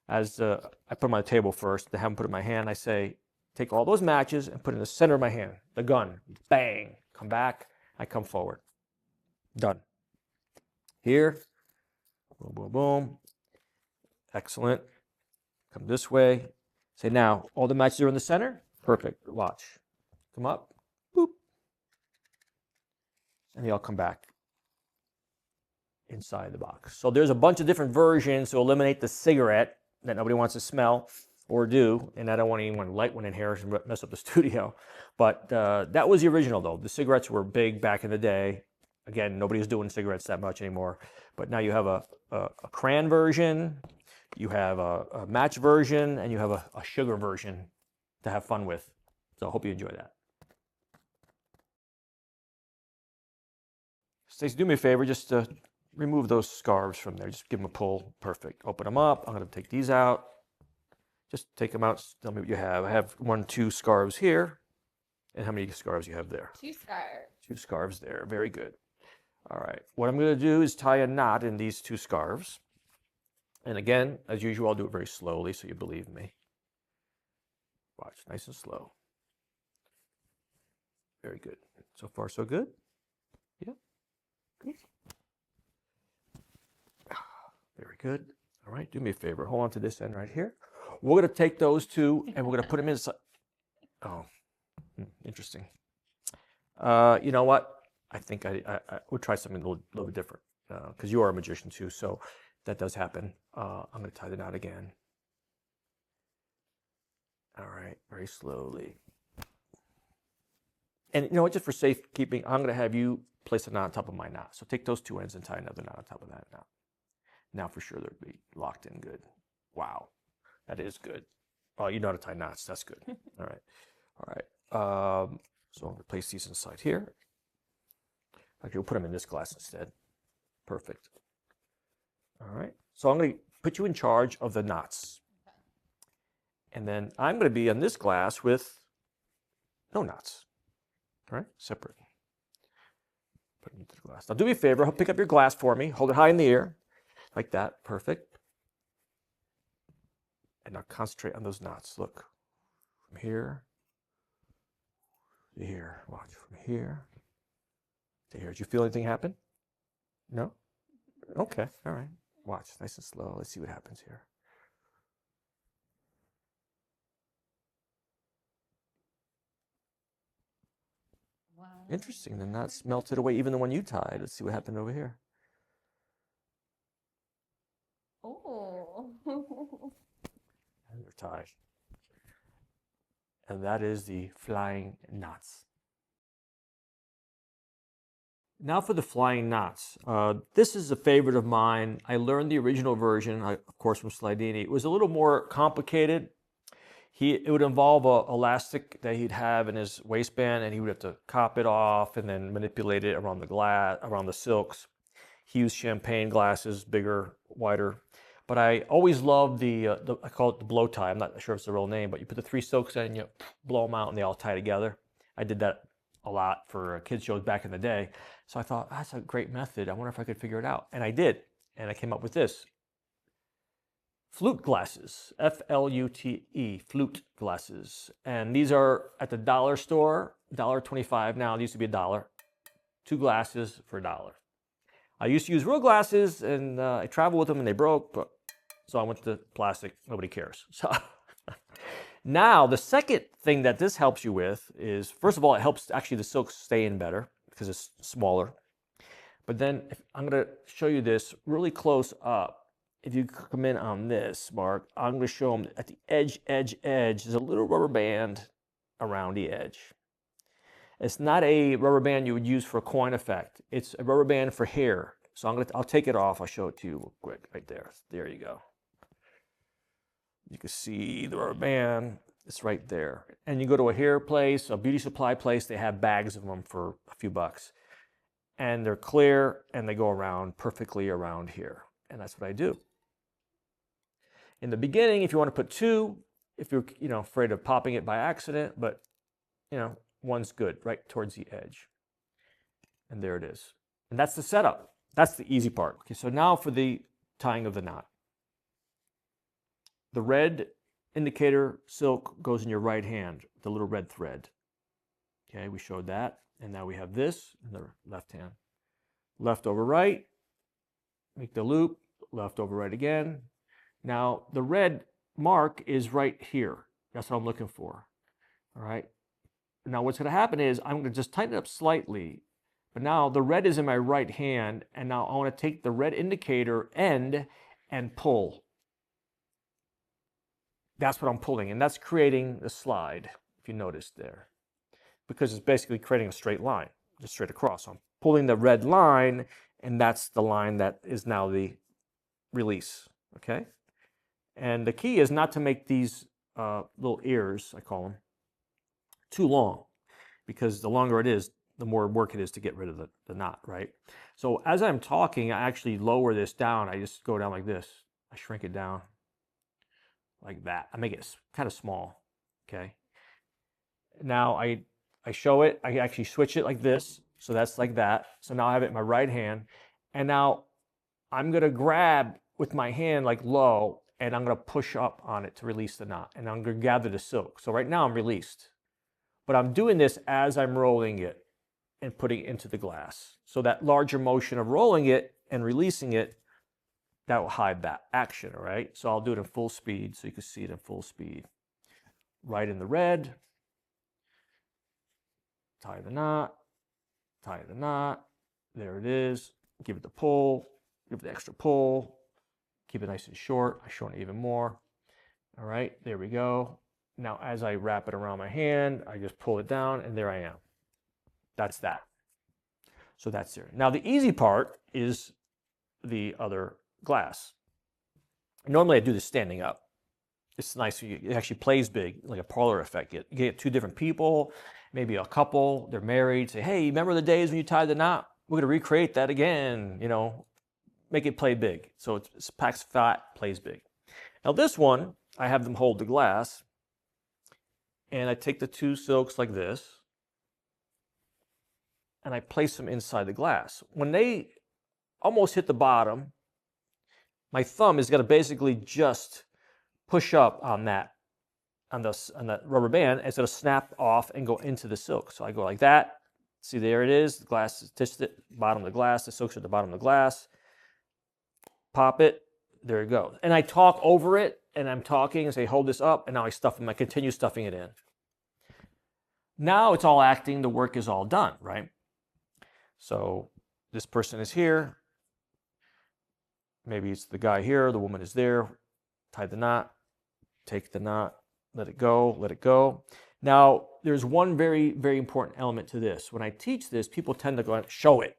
As I put them on the table first, to have them put it in my hand, I say, take all those matches and put it in the center of my hand. The gun. Bang. Come back. I come forward. Done. Here. Boom, boom, boom. Excellent. Come this way. Say, now, all the matches are in the center? Perfect. Watch. Come up. Boop. And they all come back inside the box. So there's a bunch of different versions to eliminate the cigarette that nobody wants to smell or do. And I don't want anyone to light one in here and mess up the studio. But that was the original, though. The cigarettes were big back in the day. Again, nobody's doing cigarettes that much anymore. But now you have a crayon version, you have a match version, and you have a sugar version to have fun with. So I hope you enjoy that. Stacey, do me a favor, just remove those scarves from there. Just give them a pull. Perfect. Open them up. I'm going to take these out. Just take them out. Tell me what you have. I have 1, 2 scarves here. And how many scarves you have there? 2 scarves. 2 scarves there. Very good. All right. What I'm going to do is tie a knot in these 2 scarves. And again, as usual, I'll do it very slowly so you believe me. Watch. Nice and slow. Very good. So far, so good? Yeah. Good. Very good. All right, do me a favor. Hold on to this end right here. We're going to take those 2 and we're going to put them inside. Oh, interesting. You know what? I think I would try something a little bit different because you are a magician too, so that does happen. I'm going to tie the knot again. All right, very slowly. And you know what, just for safekeeping, I'm going to have you place a knot on top of my knot. So take those two ends and tie another knot on top of that knot. Now for sure they'll be locked in good. Wow, that is good. Oh, you know how to tie knots. That's good. All right. All right. So I'm going to place these inside here. Actually, we'll put them in this glass instead. Perfect. All right. So I'm going to put you in charge of the knots. And then I'm going to be on this glass with no knots. All right, separate. Put it into the glass. Now do me a favor, pick up your glass for me. Hold it high in the air, like that. Perfect. And now concentrate on those knots. Look, from here to here. Watch, from here to here. Did you feel anything happen? No? Okay, all right. Watch, nice and slow. Let's see what happens here. Wow. Interesting, the knots melted away, even the one you tied. Let's see what happened over here. Oh. And they're tied. And that is the flying knots. Now for the flying knots. This is a favorite of mine. I learned the original version, of course, from Slidini. It was a little more complicated. It would involve an elastic that he'd have in his waistband, and he would have to cop it off and then manipulate it around the glass, around the silks. He used champagne glasses, bigger, wider. But I always loved I call it the blow tie. I'm not sure if it's the real name, but you put the 3 silks in, you blow them out, and they all tie together. I did that a lot for kids shows back in the day. So I thought, that's a great method. I wonder if I could figure it out. And I did. And I came up with this. Flute glasses, F-L-U-T-E, flute glasses. And these are at the dollar store, $1.25 now. It used to be $1. 2 glasses for $1. I used to use real glasses, and I traveled with them, and they broke, so I went to plastic. Nobody cares. So now, the second thing that this helps you with is, first of all, it helps actually the silks stay in better because it's smaller. But then I'm going to show you this really close up. If you come in on this, Mark, I'm going to show them at the edge, there's a little rubber band around the edge. It's not a rubber band you would use for a coin effect. It's a rubber band for hair. So I'll take it off. I'll show it to you real quick right there. There you go. You can see the rubber band. It's right there. And you go to a hair place, a beauty supply place, they have bags of them for a few bucks. And they're clear, and they go around perfectly around here. And that's what I do. In the beginning, if you want to put 2, if you're afraid of popping it by accident, but one's good, right towards the edge. And there it is. And that's the setup. That's the easy part. Okay, so now for the tying of the knot. The red indicator silk goes in your right hand, the little red thread. Okay, we showed that. And now we have this in the left hand. Left over right, make the loop, left over right again. Now the red mark is right here. That's what I'm looking for. All right. Now what's going to happen is I'm going to just tighten it up slightly. But now the red is in my right hand, and now I want to take the red indicator end and pull. That's what I'm pulling, and that's creating the slide, if you noticed there. Because it's basically creating a straight line, just straight across. So I'm pulling the red line, and that's the line that is now the release, okay? And the key is not to make these little ears, I call them, too long, because the longer it is, the more work it is to get rid of the knot, right? So as I'm talking, I actually lower this down. I just go down like this. I shrink it down like that. I make it kind of small, okay? Now I show it. I actually switch it like this. So that's like that. So now I have it in my right hand. And now I'm going to grab with my hand like low, and I'm going to push up on it to release the knot. And I'm going to gather the silk. So right now I'm released. But I'm doing this as I'm rolling it and putting it into the glass. So that larger motion of rolling it and releasing it, that will hide that action, all right? So I'll do it in full speed so you can see it in full speed. Right in the red, tie the knot, tie the knot. There it is. Give it the pull, give it the extra pull, keep it nice and short. I shorten it even more. All right, there we go. Now, as I wrap it around my hand, I just pull it down, and there I am. That's that. So that's there. Now, the easy part is the other glass. Normally, I do this standing up. It's nice. It actually plays big, like a parlor effect. You get two different people, maybe a couple, they're married, say, hey, remember the days when you tied the knot? We're going to recreate that again, make it play big. So it's packs fat, plays big. Now this one, I have them hold the glass, and I take the two silks like this, and I place them inside the glass. When they almost hit the bottom, my thumb is going to basically just push up on that rubber band, and it's going to snap off and go into the silk. So I go like that. See, there it is. The glass is touched it, bottom of the glass. The silk's at the bottom of the glass. Pop it. There it goes. And I talk over it, and I'm talking and say, hold this up, and now I stuff them. I continue stuffing it in. Now it's all acting. The work is all done, right? So this person is here. Maybe it's the guy here. The woman is there. Tie the knot. Take the knot. Let it go. Let it go. Now, there's one very, very important element to this. When I teach this, people tend to go and show it.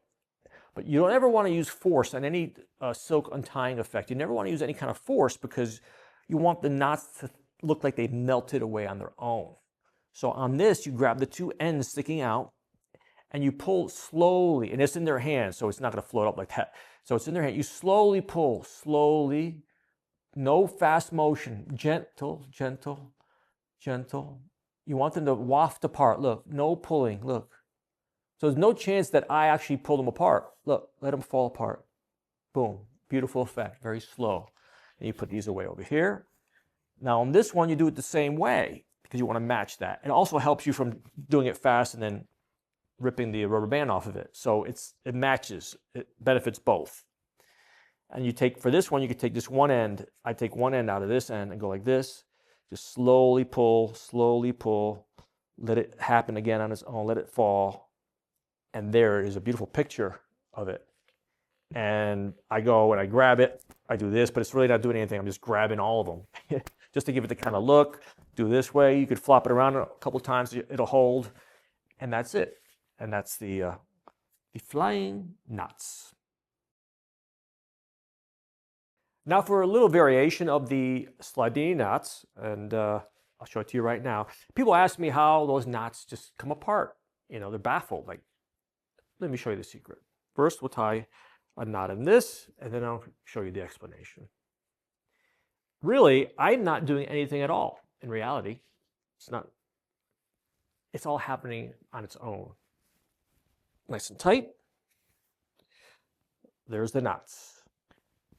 But you don't ever want to use force on any silk untying effect. You never want to use any kind of force because you want the knots to look like they melted away on their own. So on this, you grab the two ends sticking out and you pull slowly, and it's in their hand, so it's not going to float up like that. So it's in their hand. You slowly pull, slowly, no fast motion, gentle, gentle, gentle. You want them to waft apart. Look, no pulling, look. So there's no chance that I actually pull them apart. Look, let them fall apart. Boom, beautiful effect, very slow. And you put these away over here. Now on this one, you do it the same way because you want to match that. It also helps you from doing it fast and then ripping the rubber band off of it. So it matches, it benefits both. And you take, for this one, you could take this one end. I take one end out of this end and go like this. Just slowly pull, let it happen again on its own, let it fall. And there is a beautiful picture of it. And I go and I grab it, I do this, but it's really not doing anything. I'm just grabbing all of them just to give it the kind of look. Do this way. You could flop it around a couple times, it'll hold. And that's it. And that's the flying knots. Now for a little variation of the slidini knots, and I'll show it to you right now. People ask me how those knots just come apart. They're baffled. Like, let me show you the secret. First, we'll tie a knot in this, and then I'll show you the explanation. Really, I'm not doing anything at all. In reality, it's all happening on its own. Nice and tight. There's the knots.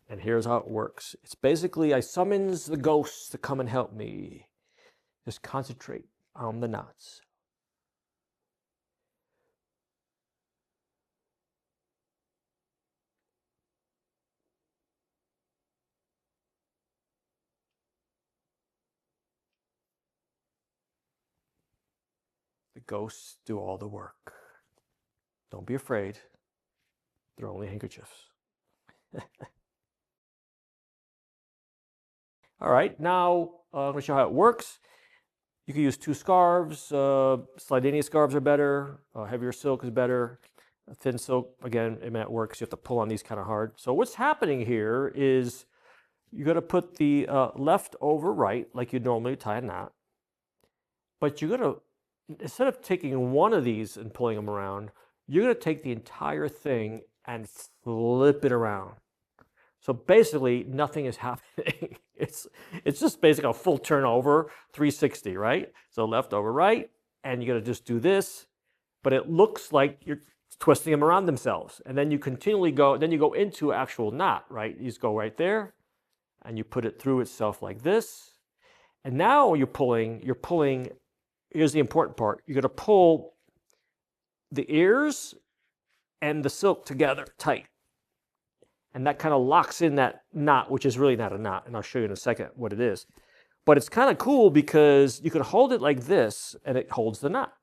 And here's how it works. It's basically, I summons the ghosts to come and help me. Just concentrate on the knots. The ghosts do all the work. Don't be afraid. They're only handkerchiefs. All right, now I'm going to show how it works. You can use two scarves. Slidini scarves are better. Heavier silk is better. Thin silk, again, it might work because you have to pull on these kind of hard. So what's happening here is you're going to put the left over right, like you'd normally tie a knot. But you're going to, instead of taking one of these and pulling them around, you're going to take the entire thing and flip it around. So basically, nothing is happening. It's just basically a full turnover, 360, right? So left over right, and you're going to just do this, but it looks like you're twisting them around themselves. And then you continually go, then you go into actual knot, right? You just go right there, and you put it through itself like this. And now you're pulling, here's the important part. You're going to pull the ears and the silk together tight. And that kind of locks in that knot, which is really not a knot. And I'll show you in a second what it is. But it's kind of cool because you can hold it like this and it holds the knot.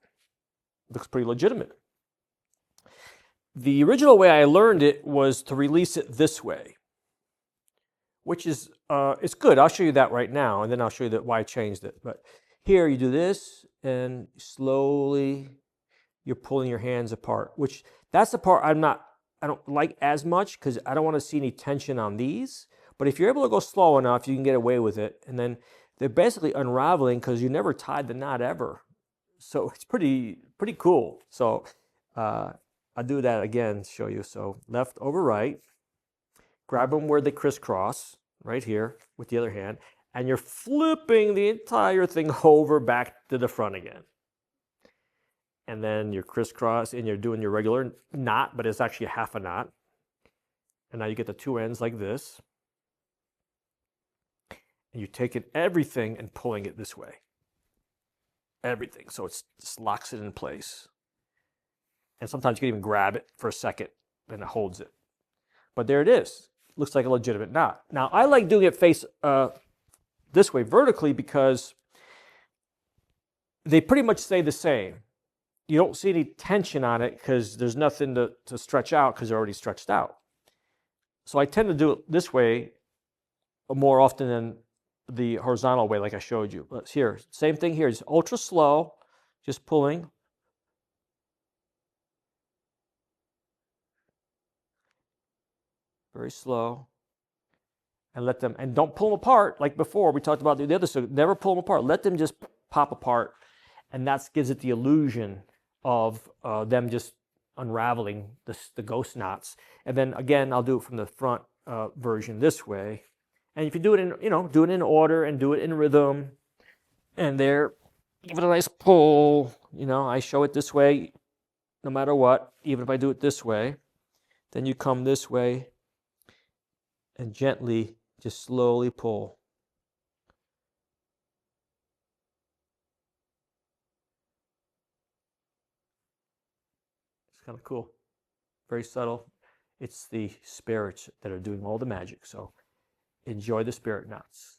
Looks pretty legitimate. The original way I learned it was to release it this way, which is it's good. I'll show you that right now, and then I'll show you why I changed it. But here you do this, and slowly you're pulling your hands apart, which that's the part I don't like as much because I don't want to see any tension on these. But if you're able to go slow enough, you can get away with it. And then they're basically unraveling because you never tied the knot ever. So it's pretty cool. So I'll do that again to show you. So left over right, grab them where they crisscross, right here with the other hand, and you're flipping the entire thing over back to the front again. And then you're crisscross and you're doing your regular knot, but it's actually a half a knot. And now you get the two ends like this. And you're taking everything and pulling it this way. Everything. So it just locks it in place. And sometimes you can even grab it for a second and it holds it. But there it is. Looks like a legitimate knot. Now, I like doing it face this way vertically because they pretty much stay the same. You don't see any tension on it because there's nothing to stretch out because they're already stretched out. So I tend to do it this way more often than the horizontal way like I showed you. But here, same thing here. It's ultra slow, just pulling. Very slow. And let them, and don't pull them apart like before. We talked about the other, so never pull them apart. Let them just pop apart. And that gives it the illusion of them just unraveling the ghost knots. And then again, I'll do it from the front version this way. And if you do it in, do it in order and do it in rhythm, and there, give it a nice pull. I show it this way, no matter what. Even if I do it this way, then you come this way and gently, just slowly pull. It's kind of cool. Very subtle. It's the spirits that are doing all the magic. So enjoy the spirit knots.